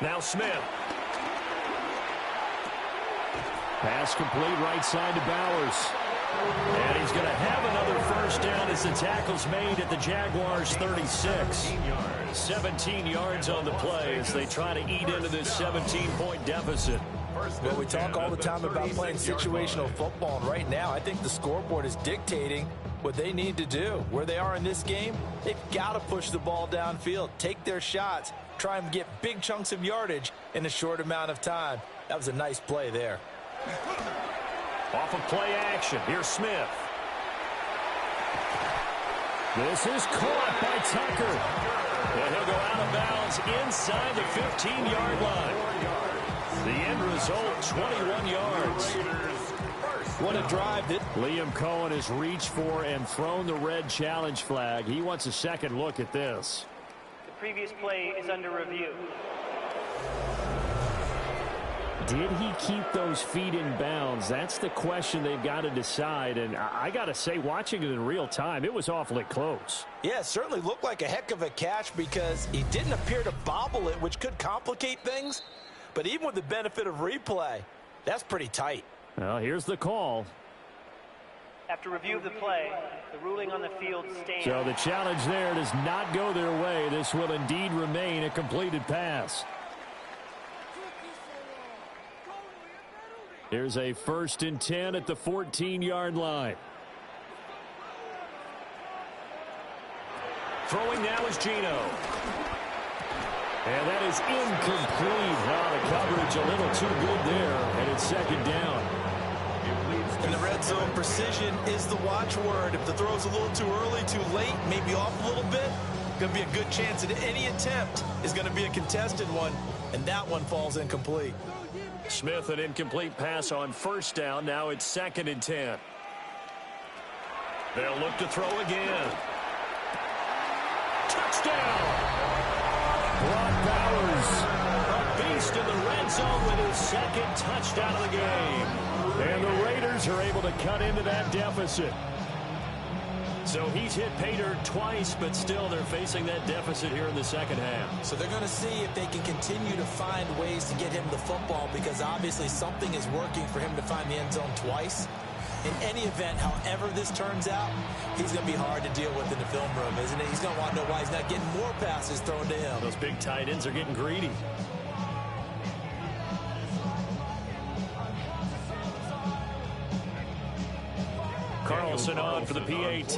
S3: Now Smith.
S5: Pass complete right side to Bowers.
S3: And he's going to have another first down as the tackle's made at the Jaguars' 36. 17 yards on the play as they try to eat into this 17-point deficit.
S4: Well, we talk all the time about playing situational football, and right now I think the scoreboard is dictating what they need to do. Where they are in this game, they've got to push the ball downfield, take their shots, try and get big chunks of yardage in a short amount of time. That was a nice play there.
S3: Off of play action, here's Smith.
S5: This is caught by Tucker.
S3: And he'll go out of bounds inside the 15-yard line. The end result, 21 yards.
S4: What a drive.
S5: Liam Cohen has reached for and thrown the red challenge flag. He wants a second look at this.
S7: The previous play is under review.
S5: Did he keep those feet in bounds? That's the question they've got to decide. And I got to say, watching it in real time, it was awfully close.
S4: Yeah, it certainly looked like a heck of a catch because he didn't appear to bobble it, which could complicate things. But even with the benefit of replay, that's pretty tight.
S5: Well, here's the call.
S7: After review of the play, the ruling on the field stands.
S5: So the challenge there does not go their way. This will indeed remain a completed pass. Here's a 1st and 10 at the 14-yard line.
S3: Throwing now is Gino.
S5: And that is incomplete. Wow, the coverage a little too good there, and it's 2nd down.
S4: In the red zone, precision is the watchword. If the throw's a little too early, too late, maybe off a little bit, going to be a good chance that any attempt is going to be a contested one, and that one falls incomplete.
S3: Smith, an incomplete pass on 1st down. Now it's 2nd and 10. They'll look to throw again. Touchdown!
S5: Brock Bowers.
S3: A beast Lost in the red zone with his second touchdown of the game. And the Raiders are able to cut into that deficit. So he's hit pay dirt twice, but still they're facing that deficit here in the second half.
S4: So they're going to see if they can continue to find ways to get him the football, because obviously something is working for him to find the end zone twice. In any event, however this turns out, he's going to be hard to deal with in the film room, isn't he? He's going to want to know why he's not getting more passes thrown to him.
S3: Those big tight ends are getting greedy. Carlson on for the PAT.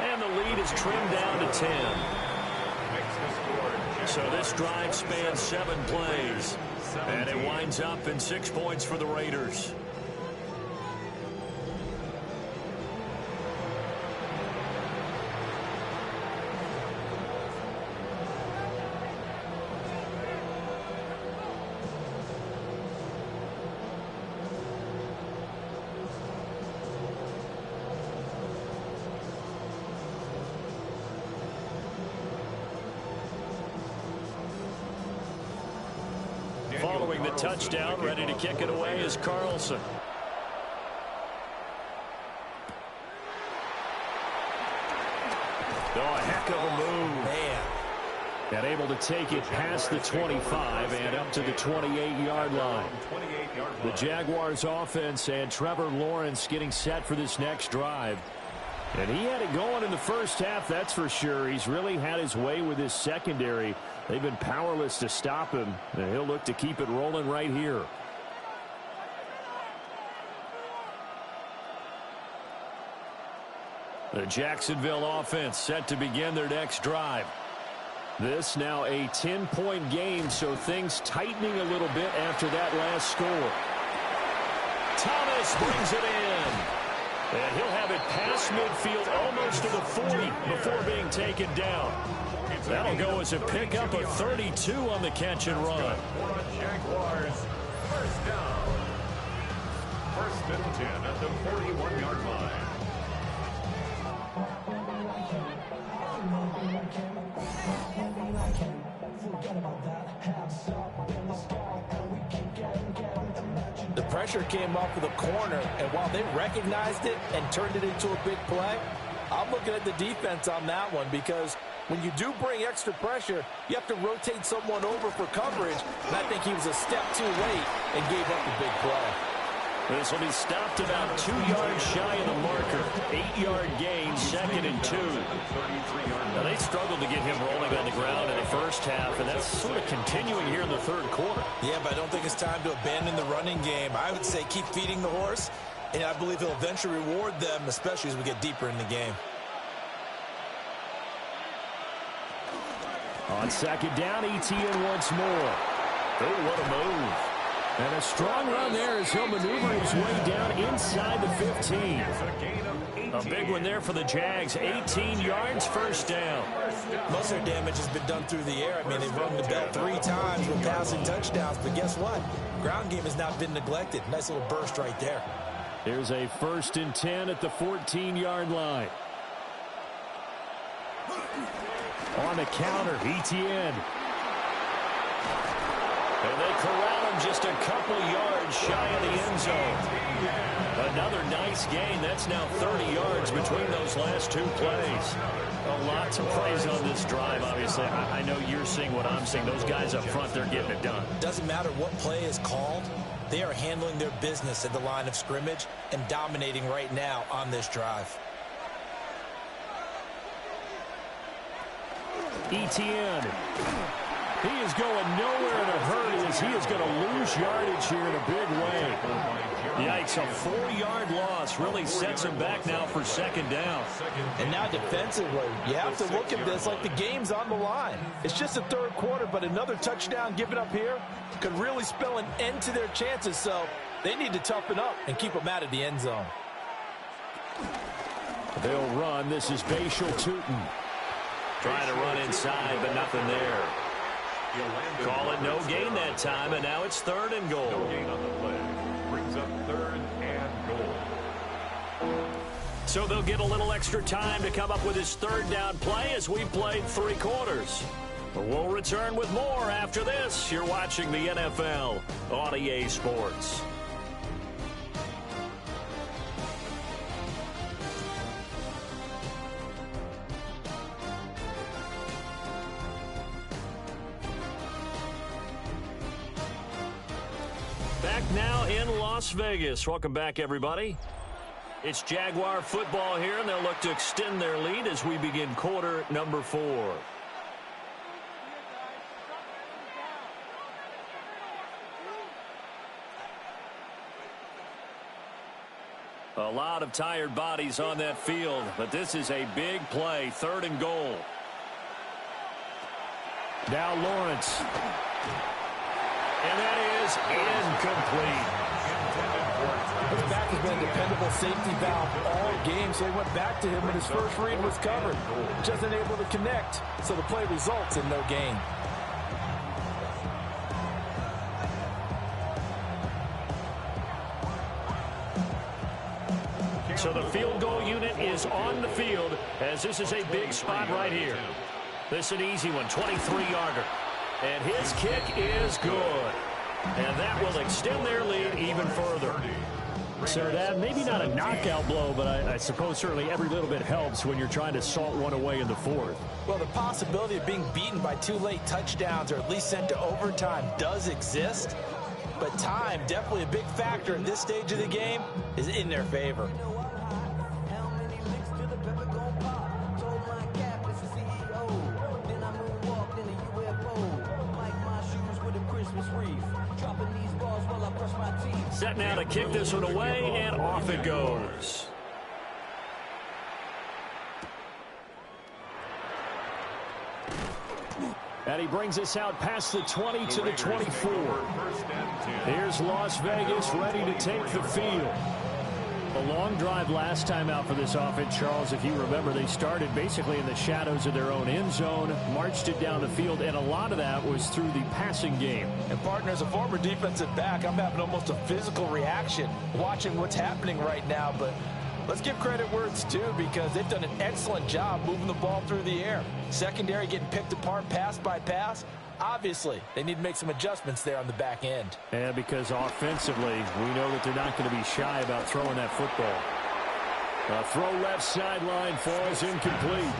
S3: And the lead is trimmed down to 10. So this drive spans 7 plays. And it winds up in 6 points for the Raiders. Following the touchdown, ready to kick it away is Carlson. Oh, a heck of a move.
S4: Man.
S3: And able to take it past the 25 and up to the 28-yard line. The Jaguars offense and Trevor Lawrence getting set for this next drive. And he had it going in the first half, that's for sure. He's really had his way with his secondary. They've been powerless to stop him, and he'll look to keep it rolling right here. The Jacksonville offense set to begin their next drive. This now a 10-point game, so things tightening a little bit after that last score. Thomas brings it in. And he'll have it past midfield almost to the 40 before being taken down. That'll go as a pickup of 32 on the catch and run.
S2: Jaguars, first down. First and 10 at the 41-yard line.
S4: The pressure came off of the corner, and while they recognized it and turned it into a big play, I'm looking at the defense on that one, because when you do bring extra pressure, you have to rotate someone over for coverage, and I think he was a step too late and gave up the big play.
S3: This will be stopped about 2 yards shy of the marker. 8-yard gain, 2nd and 2. Now, they struggled to get him rolling on the ground in the first half, and that's sort of continuing here in the third quarter.
S4: Yeah, but I don't think it's time to abandon the running game. I would say keep feeding the horse, and I believe he'll eventually reward them, especially as we get deeper in the game.
S3: On second down, ETN once more. Oh, what a move. And a strong run there as he'll maneuver his way down inside the 15. A big one there for the Jags. 18 yards, first down.
S4: Most of their damage has been done through the air. I mean, they've rung the bell 3 times with passing touchdowns, but guess what? Ground game has not been neglected. Nice little burst right there.
S3: Here's a 1st and 10 at the 14-yard line. On the counter, ETN. And they corral him just a couple yards shy of the end zone. Another nice gain. That's now 30 yards between those last 2 plays. A lot to praise on this drive, obviously. I know you're seeing what I'm seeing. Those guys up front, they're getting it done.
S4: Doesn't matter what play is called. They are handling their business at the line of scrimmage and dominating right now on this drive.
S3: ETN. He is going nowhere in a hurry as he is going to lose yardage here in a big way. Yikes, a 4-yard loss really sets him back now for 2nd down.
S4: And now defensively, you have to look at this like the game's on the line. It's just the 3rd quarter, but another touchdown given up here could really spell an end to their chances, so they need to toughen up and keep them out of the end zone.
S3: They'll run. This is Bashal Tootin. Trying to run inside, but nothing there. Call it no gain that time, and now it's 3rd and goal.
S2: No gain on the play. Brings up 3rd and goal.
S3: So they'll get a little extra time to come up with his third down play as we played 3 quarters. We'll return with more after this. You're watching the NFL on EA Sports. Back now in Las Vegas. Welcome back, everybody. It's Jaguar football here, and they'll look to extend their lead as we begin quarter number 4. A lot of tired bodies on that field, but this is a big play, 3rd and goal.
S5: Now Lawrence.
S3: And that is incomplete.
S4: His back has been a dependable safety valve all game, so he went back to him when his first read was covered. Just unable to connect, so the play results in no gain.
S3: So the field goal unit is on the field as this is a big spot right here. This is an easy one, 23-yarder. And his kick is good. And that will extend their lead even further.
S5: So that maybe not a knockout blow, but I suppose certainly every little bit helps when you're trying to salt one away in the 4th.
S4: Well, the possibility of being beaten by 2 late touchdowns or at least sent to overtime does exist. But time, definitely a big factor in this stage of the game, is in their favor.
S3: Set now to kick this one away, and off it goes.
S5: And he brings us out past the 20 to the 24. Here's Las Vegas ready to take the field. A long drive last time out for this offense, Charles. If you remember, they started basically in the shadows of their own end zone, marched it down the field, and a lot of that was through the passing game.
S4: And, partner, as a former defensive back, I'm having almost a physical reaction watching what's happening right now. But let's give credit where it's due because they've done an excellent job moving the ball through the air. Secondary getting picked apart pass by pass. Obviously, they need to make some adjustments there on the back end.
S5: And because offensively, we know that they're not going to be shy about throwing that football. A throw left sideline falls incomplete.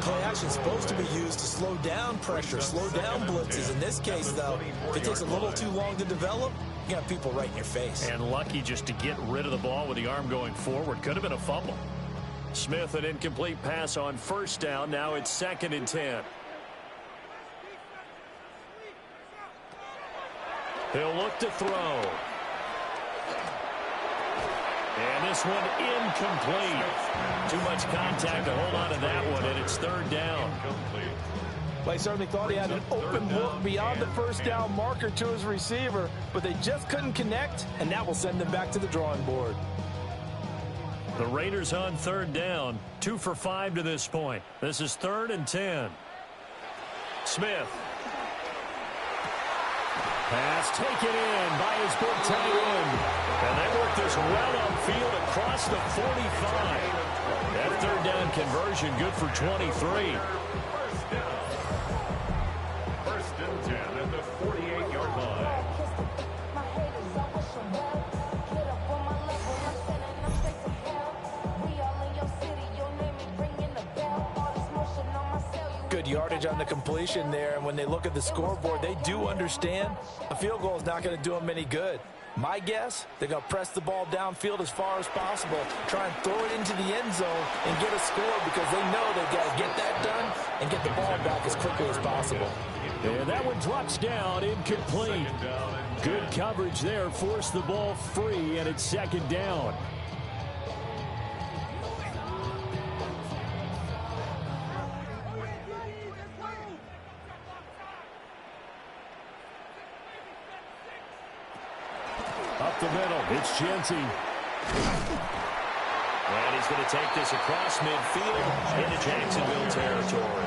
S4: Play action is supposed to be used to slow down pressure, slow down blitzes. In this case, though, if it takes a little too long to develop, you got people right in your face.
S3: And lucky just to get rid of the ball with the arm going forward. Could have been a fumble. Smith, an incomplete pass on 1st down. Now it's 2nd and 10. He'll look to throw. And this one incomplete. Too much contact to hold on to that one, and it's 3rd down.
S4: Well, he certainly thought he had an open look beyond the 1st down marker to his receiver, but they just couldn't connect, and that will send them back to the drawing board.
S3: The Raiders on 3rd down, 2 for 5 to this point. This is 3rd and 10. Smith.
S5: Pass taken in by his big tight end.
S3: And they work this well upfield across the 45. That 3rd down conversion good for 23.
S2: 1st and 10 at the 48-yard line.
S4: Good yardage on the completion there, and when they look at the scoreboard, they do understand a field goal is not going to do them any good. My guess, they're going to press the ball downfield as far as possible, try and throw it into the end zone and get a score because they know they've got to get that done and get the ball back as quickly as possible.
S5: And that one drops down, incomplete. Good coverage there, forced the ball free, and it's 2nd down. Up the middle, it's Jensen.
S3: And he's going to take this across midfield into Jacksonville territory.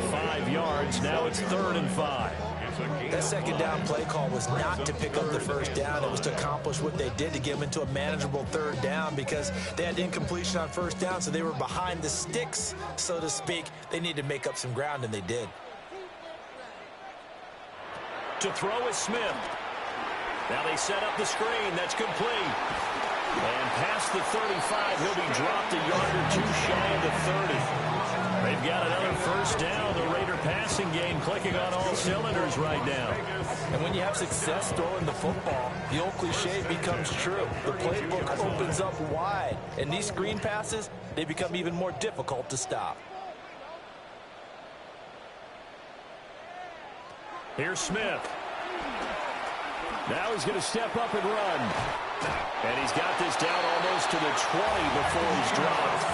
S5: 5 yards, now it's 3rd and 5.
S4: That second down play call was not to pick up the first down. It was to accomplish what they did, to get them into a manageable third down, because they had incompletion on first down, so they were behind the sticks, so to speak. They needed to make up some ground, and they did.
S3: To throw is Smith. Now they set up the screen. That's complete. And past the 35, he'll be dropped a yard or two shy of the 30. They've got another first down. The Raider passing game clicking on all cylinders right now.
S4: And when you have success throwing the football, the old cliche becomes true. The playbook opens up wide. And these screen passes, they become even more difficult to stop.
S3: Here's Smith. Now he's going to step up and run. And he's got this down almost to the 20 before he's dropped.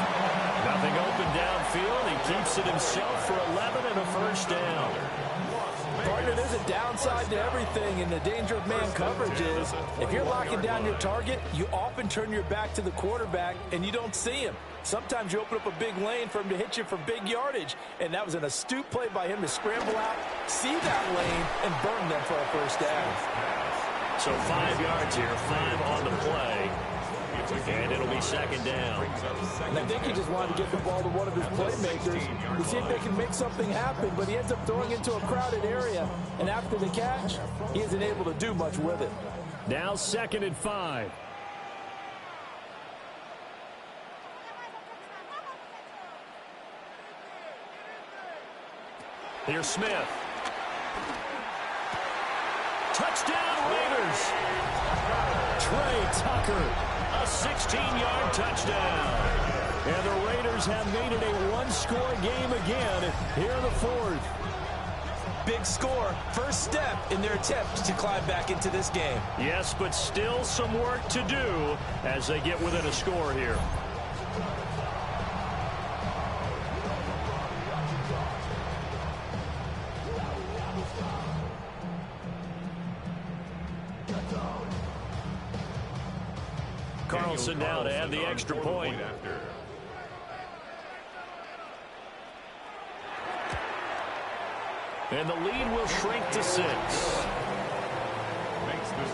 S3: Nothing open downfield. He keeps it himself for 11 and a first down.
S4: Partner, there's a downside to everything, and the danger of man coverage is if you're locking down your target, you often turn your back to the quarterback and you don't see him. Sometimes you open up a big lane for him to hit you for big yardage, and that was an astute play by him to scramble out, see that lane, and burn them for a first down.
S3: So 5 yards here, 5 on the play. And it'll be second down.
S4: And I think he just wanted to get the ball to one of his playmakers to see if they can make something happen, but he ends up throwing into a crowded area, and after the catch, he isn't able to do much with it.
S5: Now 2nd and 5.
S3: Here's Smith. Touchdown, Raiders.
S5: Trey Tucker.
S3: A 16-yard touchdown.
S5: And the Raiders have made it a one-score game again here in the 4th.
S4: Big score, first step in their attempt to climb back into this game.
S3: Yes, but still some work to do as they get within a score here. Carlson now to add the extra point. And the lead will shrink to 6.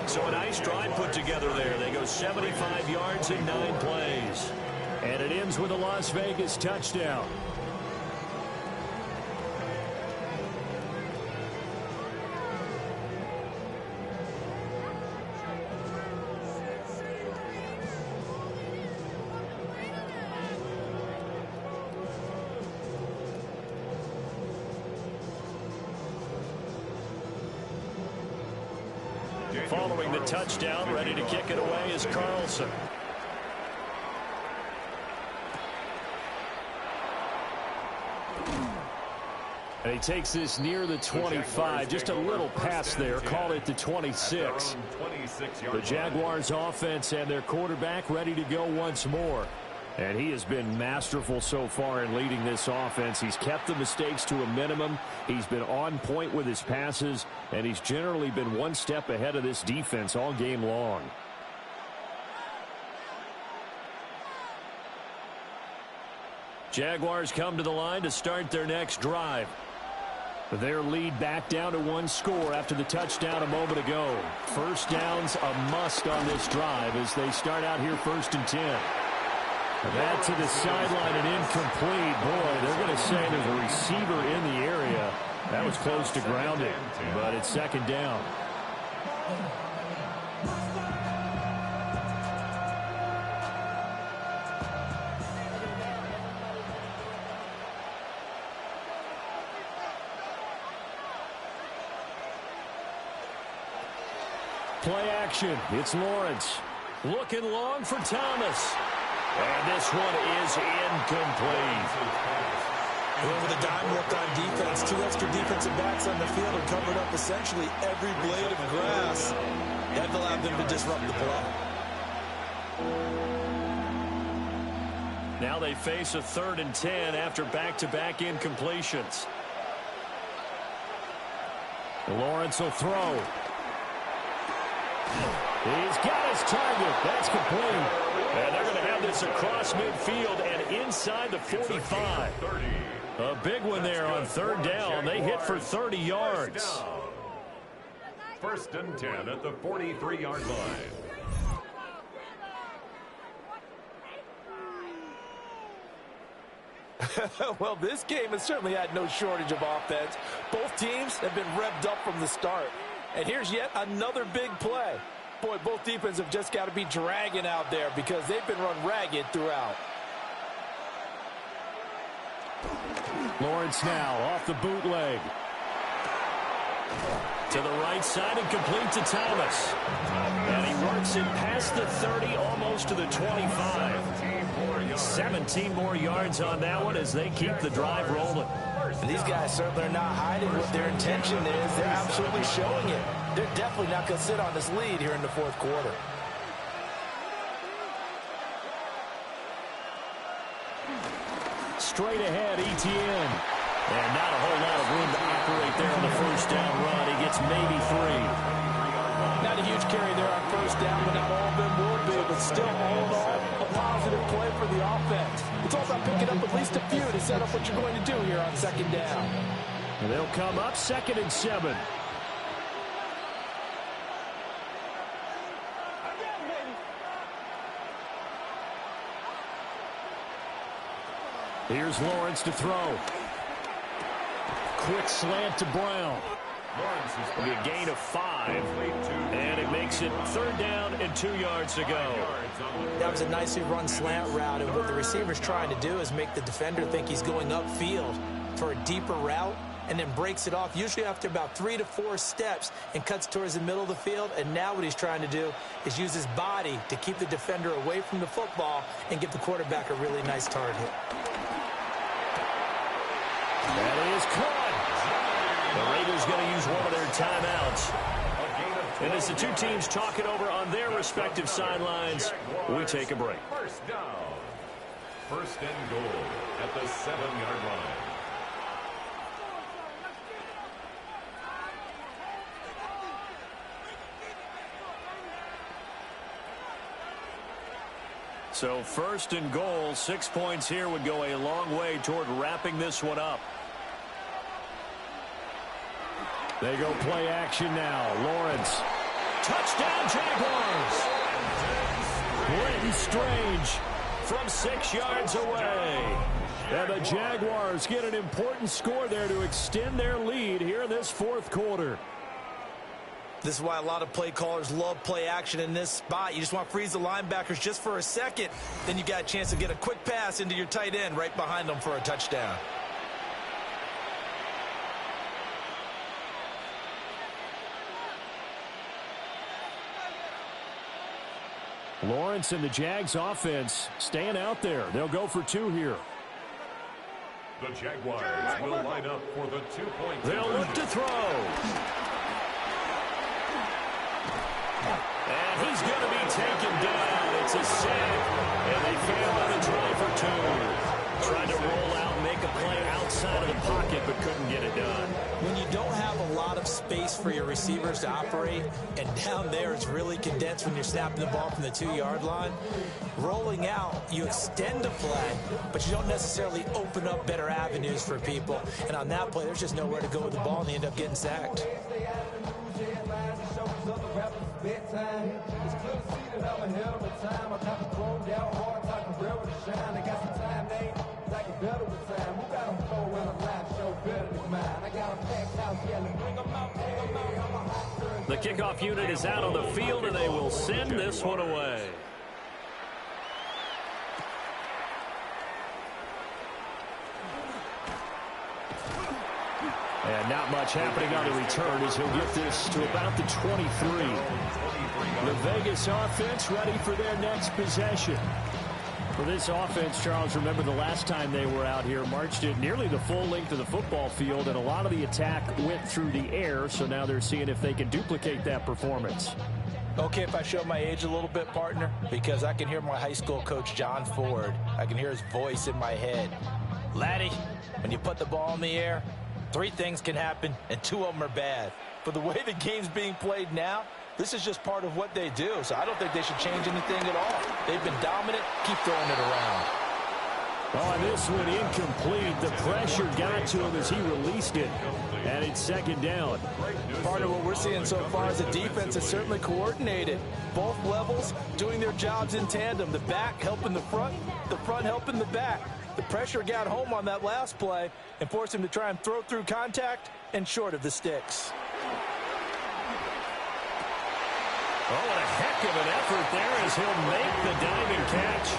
S3: So a nice drive put together there. They go 75 yards in 9 plays.
S5: And it ends with a Las Vegas touchdown.
S3: Following the touchdown, ready to kick it away is Carlson.
S5: And he takes this near the 25, just a little pass there, call it the 26. The Jaguars offense and their quarterback ready to go once more. And he has been masterful so far in leading this offense. He's kept the mistakes to a minimum. He's been on point with his passes, and he's generally been one step ahead of this defense all game long. Jaguars come to the line to start their next drive. Their lead back down to 1 score after the touchdown a moment ago. First down's a must on this drive as they start out here 1st and 10. That to the sideline and incomplete. Boy, they're going to say there's a receiver in the area. That was close to grounding, but it's 2nd down. Play action. It's Lawrence. Looking long for Thomas. And this one is incomplete.
S4: And with a dime look on defense, 2 extra defensive backs on the field and covered up essentially every blade of grass. That allowed them to disrupt the play.
S3: Now they face a 3rd and 10 after back-to-back incompletions.
S5: Lawrence will throw. He's got his target. That's complete.
S3: And they're going to have this across midfield and inside the 45. A big one there on 3rd down. They hit for 30 yards.
S2: first and 10 at the 43-yard line.
S4: Well, this game has certainly had no shortage of offense. Both teams have been revved up from the start. And here's yet another big play. Boy, both defenses have just got to be dragging out there because they've been run ragged throughout.
S5: Lawrence now off the bootleg. To the right side and complete to Thomas. And he works it past the 30, almost to the 25. 17 more yards on that one as they keep the drive rolling.
S4: And these guys certainly are not hiding what their intention is. They're absolutely showing it. They're definitely not going to sit on this lead here in the fourth quarter.
S5: Straight ahead, Etienne. And not a whole lot of room to operate there on the first down run. He gets maybe 3.
S4: Not a huge carry there on first down, but not all of them will be. But still, all in all, a positive play for the offense. It's all about picking up at least a few to set up what you're going to do here on second down.
S5: And they'll come up 2nd and 7. Here's Lawrence to throw. Quick slant to Brown. A gain of 5. And it makes it 3rd down and 2 yards to go.
S4: That was a nicely run slant route, and what the receiver's trying to do is make the defender think he's going upfield for a deeper route, and then breaks it off, usually after about 3 to 4 steps, and cuts towards the middle of the field. And now what he's trying to do is use his body to keep the defender away from the football and give the quarterback a really nice target.
S5: That is caught. The Raiders going to use one of their timeouts. And as the two teams talk it over on their respective sidelines, we take a break.
S2: First down. First and goal at the 7-yard line.
S5: So first and goal, 6 points here would go a long way toward wrapping this one up. They go play action now. Lawrence. Touchdown, Jaguars. Brenton Strange from 6 yards away. And the Jaguars get an important score there to extend their lead here in this fourth quarter.
S4: This is why a lot of play callers love play action in this spot. You just want to freeze the linebackers just for a second. Then you got a chance to get a quick pass into your tight end right behind them for a touchdown.
S5: Lawrence and the Jags offense staying out there. They'll go for 2 here.
S2: The Jaguars will line up for the 2-point.
S5: They'll look to throw. And he's going to be taken down. It's a sack. And they fail on the try for 2. Tried to roll out and make a play outside of the pocket, but couldn't get it done.
S4: When you don't have a lot of space for your receivers to operate, and down there it's really condensed when you're snapping the ball from the 2-yard line, rolling out, you extend the play, but you don't necessarily open up better avenues for people. And on that play, there's just nowhere to go with the ball, and they end up getting sacked.
S5: The kickoff unit is out on the field, and they will send this one away. And not much happening on the return as he'll get this to about the 23. The Vegas offense ready for their next possession. For this offense, Charles, remember the last time they were out here, marched it nearly the full length of the football field, and a lot of the attack went through the air, so now they're seeing if they can duplicate that performance.
S4: Okay, if I show my age a little bit, partner, because I can hear my high school coach, John Ford. I can hear his voice in my head. Laddie, when you put the ball in the air, 3 things can happen, and 2 of them are bad. But the way the game's being played now, this is just part of what they do, so I don't think they should change anything at all. They've been dominant. Keep throwing it around.
S5: Oh, and this one incomplete. The pressure got to him as he released it. And it's second down.
S4: Part of what we're seeing so far is the defense is certainly coordinated. Both levels doing their jobs in tandem. The back helping the front helping the back. The pressure got home on that last play and forced him to try and throw through contact and short of the sticks.
S5: Oh, what a heck of an effort there as he'll make the diving catch.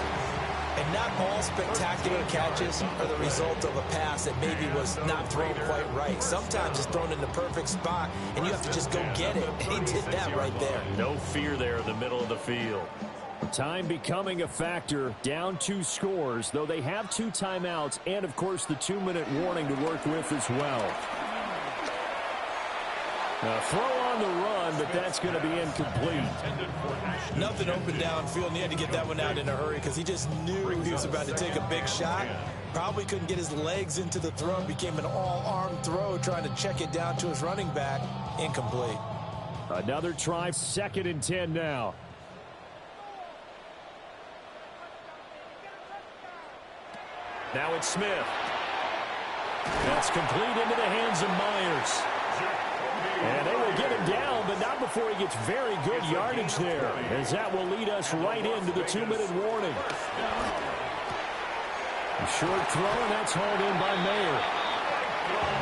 S4: And not all spectacular catches are the result of a pass that maybe was not thrown quite right. Sometimes it's thrown in the perfect spot, and you have to just go get it. And he did that right there.
S5: No fear there in the middle of the field. Time becoming a factor. Down 2 scores, though they have 2 timeouts and, of course, the 2-minute warning to work with as well. Throw on the run, but that's going to be incomplete.
S4: Nothing open downfield, and he had to get that one out in a hurry because he just knew he was about to take a big shot. Probably couldn't get his legs into the throw. Became an all-arm throw trying to check it down to his running back. Incomplete.
S5: Another try, 2nd and 10 now. Now it's Smith. That's complete into the hands of Myers. And they will get him down, but not before he gets very good yardage there, as that will lead us right into the 2-minute warning. A short throw, and that's hauled in by Mayer.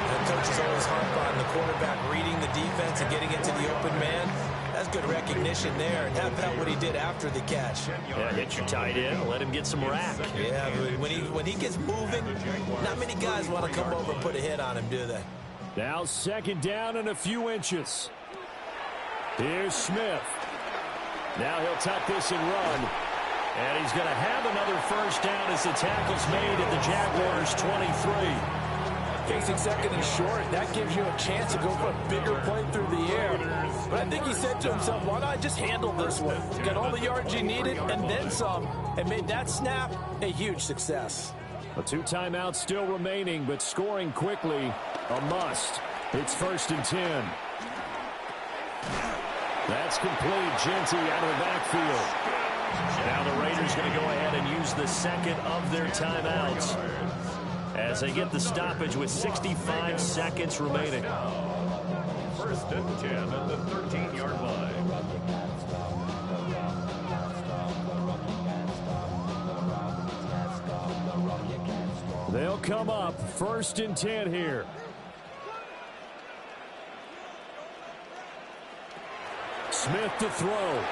S4: The coach is always harp on the quarterback reading the defense and getting into the open man. That's good recognition there, and how about what he did after the catch?
S5: Yeah, hit your tight end, let him get some rack.
S4: Yeah, but when he gets moving, not many guys want to come over and put a hit on him, do they?
S5: Now 2nd down and a few inches. Here's Smith. Now he'll tuck this and run. And he's going to have another first down as the tackle's made at the Jaguars' 23.
S4: Facing 2nd and short, that gives you a chance to go for a bigger play through the air. But I think he said to himself, why not just handle this one? Got all the yards you needed and then some, and made that snap a huge success.
S5: 2 timeouts still remaining, but scoring quickly a must. It's 1st and 10. That's complete. Genty out of the backfield. Now the Raiders going to go ahead and use the 2nd of their timeouts as they get the stoppage with 65 seconds remaining.
S2: 1st and 10 at the 13-yard line.
S5: They'll come up 1st and 10 here. Smith to throw.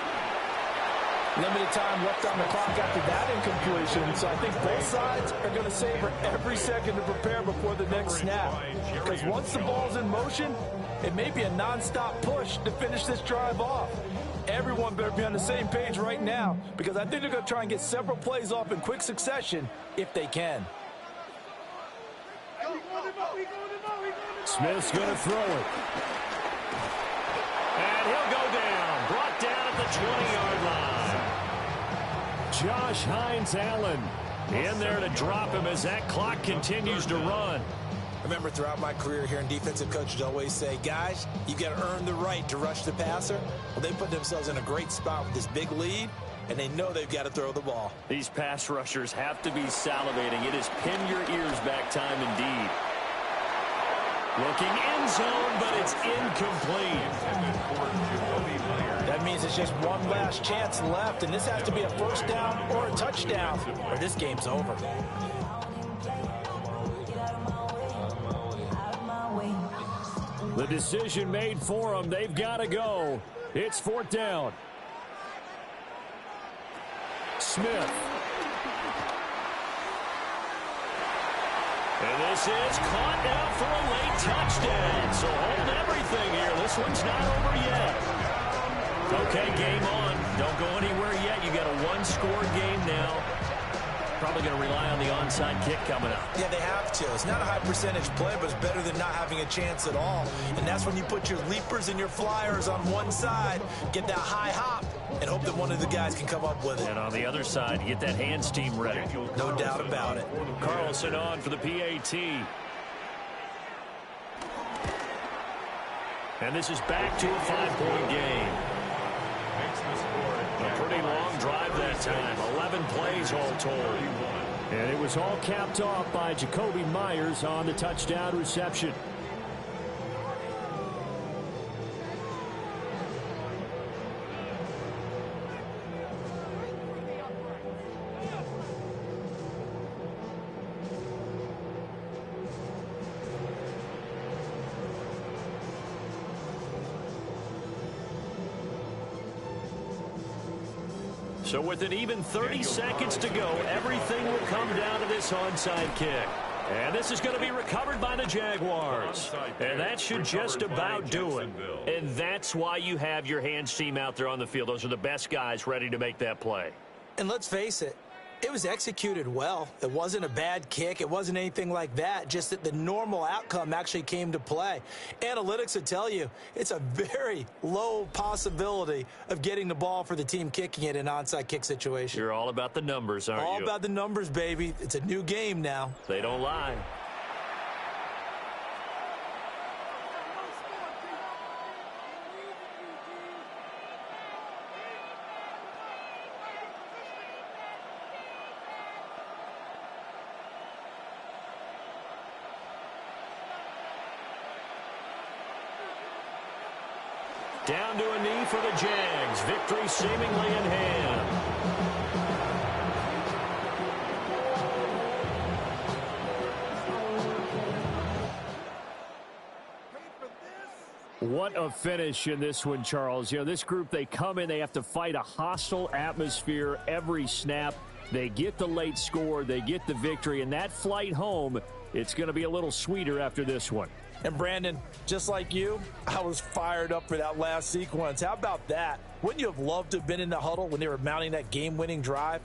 S4: Limited time left on the clock after that incompletion, so I think both sides are going to savor every second to prepare before the next snap. Because once the ball's in motion, it may be a non-stop push to finish this drive off. Everyone better be on the same page right now, because I think they're going to try and get several plays off in quick succession if they can.
S5: Smith's going to throw it. And he'll go down. Brought down at the 20-yard line. Josh Hines-Allen in there to drop him as that clock continues to run.
S4: Remember, throughout my career here in defensive coaches always say, guys, you got to earn the right to rush the passer. Well, they put themselves in a great spot with this big lead, and they know they've got to throw the ball.
S5: These pass rushers have to be salivating. It is pin your ears back time indeed. Looking end zone, but it's incomplete.
S4: That means it's just one last chance left, and this has to be a first down or a touchdown, or this game's over.
S5: The decision made for them. They've got to go. It's 4th down. Smith. And this is caught now for a late touchdown. So hold everything here. This one's not over yet. Okay, game on. Don't go anywhere yet. You got a one-score game now. Probably going to rely on the onside kick coming up.
S4: Yeah, they have to. It's not a high percentage play, but it's better than not having a chance at all. And that's when you put your leapers and your flyers on one side, get that high hop, and hope that one of the guys can come up with it.
S5: And on the other side, get that hands team ready.
S4: No doubt about it.
S5: Carlson on for the PAT. And this is back to a 5-point game. A pretty long drive that time. 11 plays all told. And it was all capped off by Jacoby Myers on the touchdown reception. So with an even 30 seconds to go, everything will come down to this onside kick. And this is going to be recovered by the Jaguars. And that should just about do it. And that's why you have your hands team out there on the field. Those are the best guys ready to make that play.
S4: And let's face it, it was executed well. It wasn't a bad kick. It wasn't anything like that. Just that the normal outcome actually came to play. Analytics would tell you it's a very low possibility of getting the ball for the team kicking it in an onside kick situation.
S5: You're all about the numbers, aren't you?
S4: All about the numbers, baby. It's a new game now.
S5: They don't lie. Down to a knee for the Jags. Victory seemingly in hand. What a finish in this one, Charles. You know, this group, they come in, they have to fight a hostile atmosphere every snap. They get the late score, they get the victory, and that flight home, it's going to be a little sweeter after this one.
S4: And Brandon, just like you, I was fired up for that last sequence. How about that? Wouldn't you have loved to have been in the huddle when they were mounting that game-winning drive?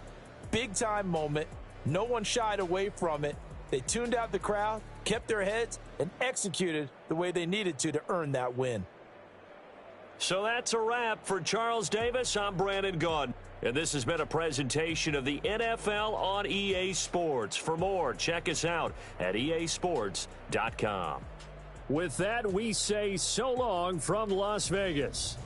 S4: Big-time moment. No one shied away from it. They tuned out the crowd, kept their heads, and executed the way they needed to earn that win.
S5: So that's a wrap for Charles Davis. I'm Brandon Gaudin. And this has been a presentation of the NFL on EA Sports. For more, check us out at easports.com. With that, we say so long from Las Vegas.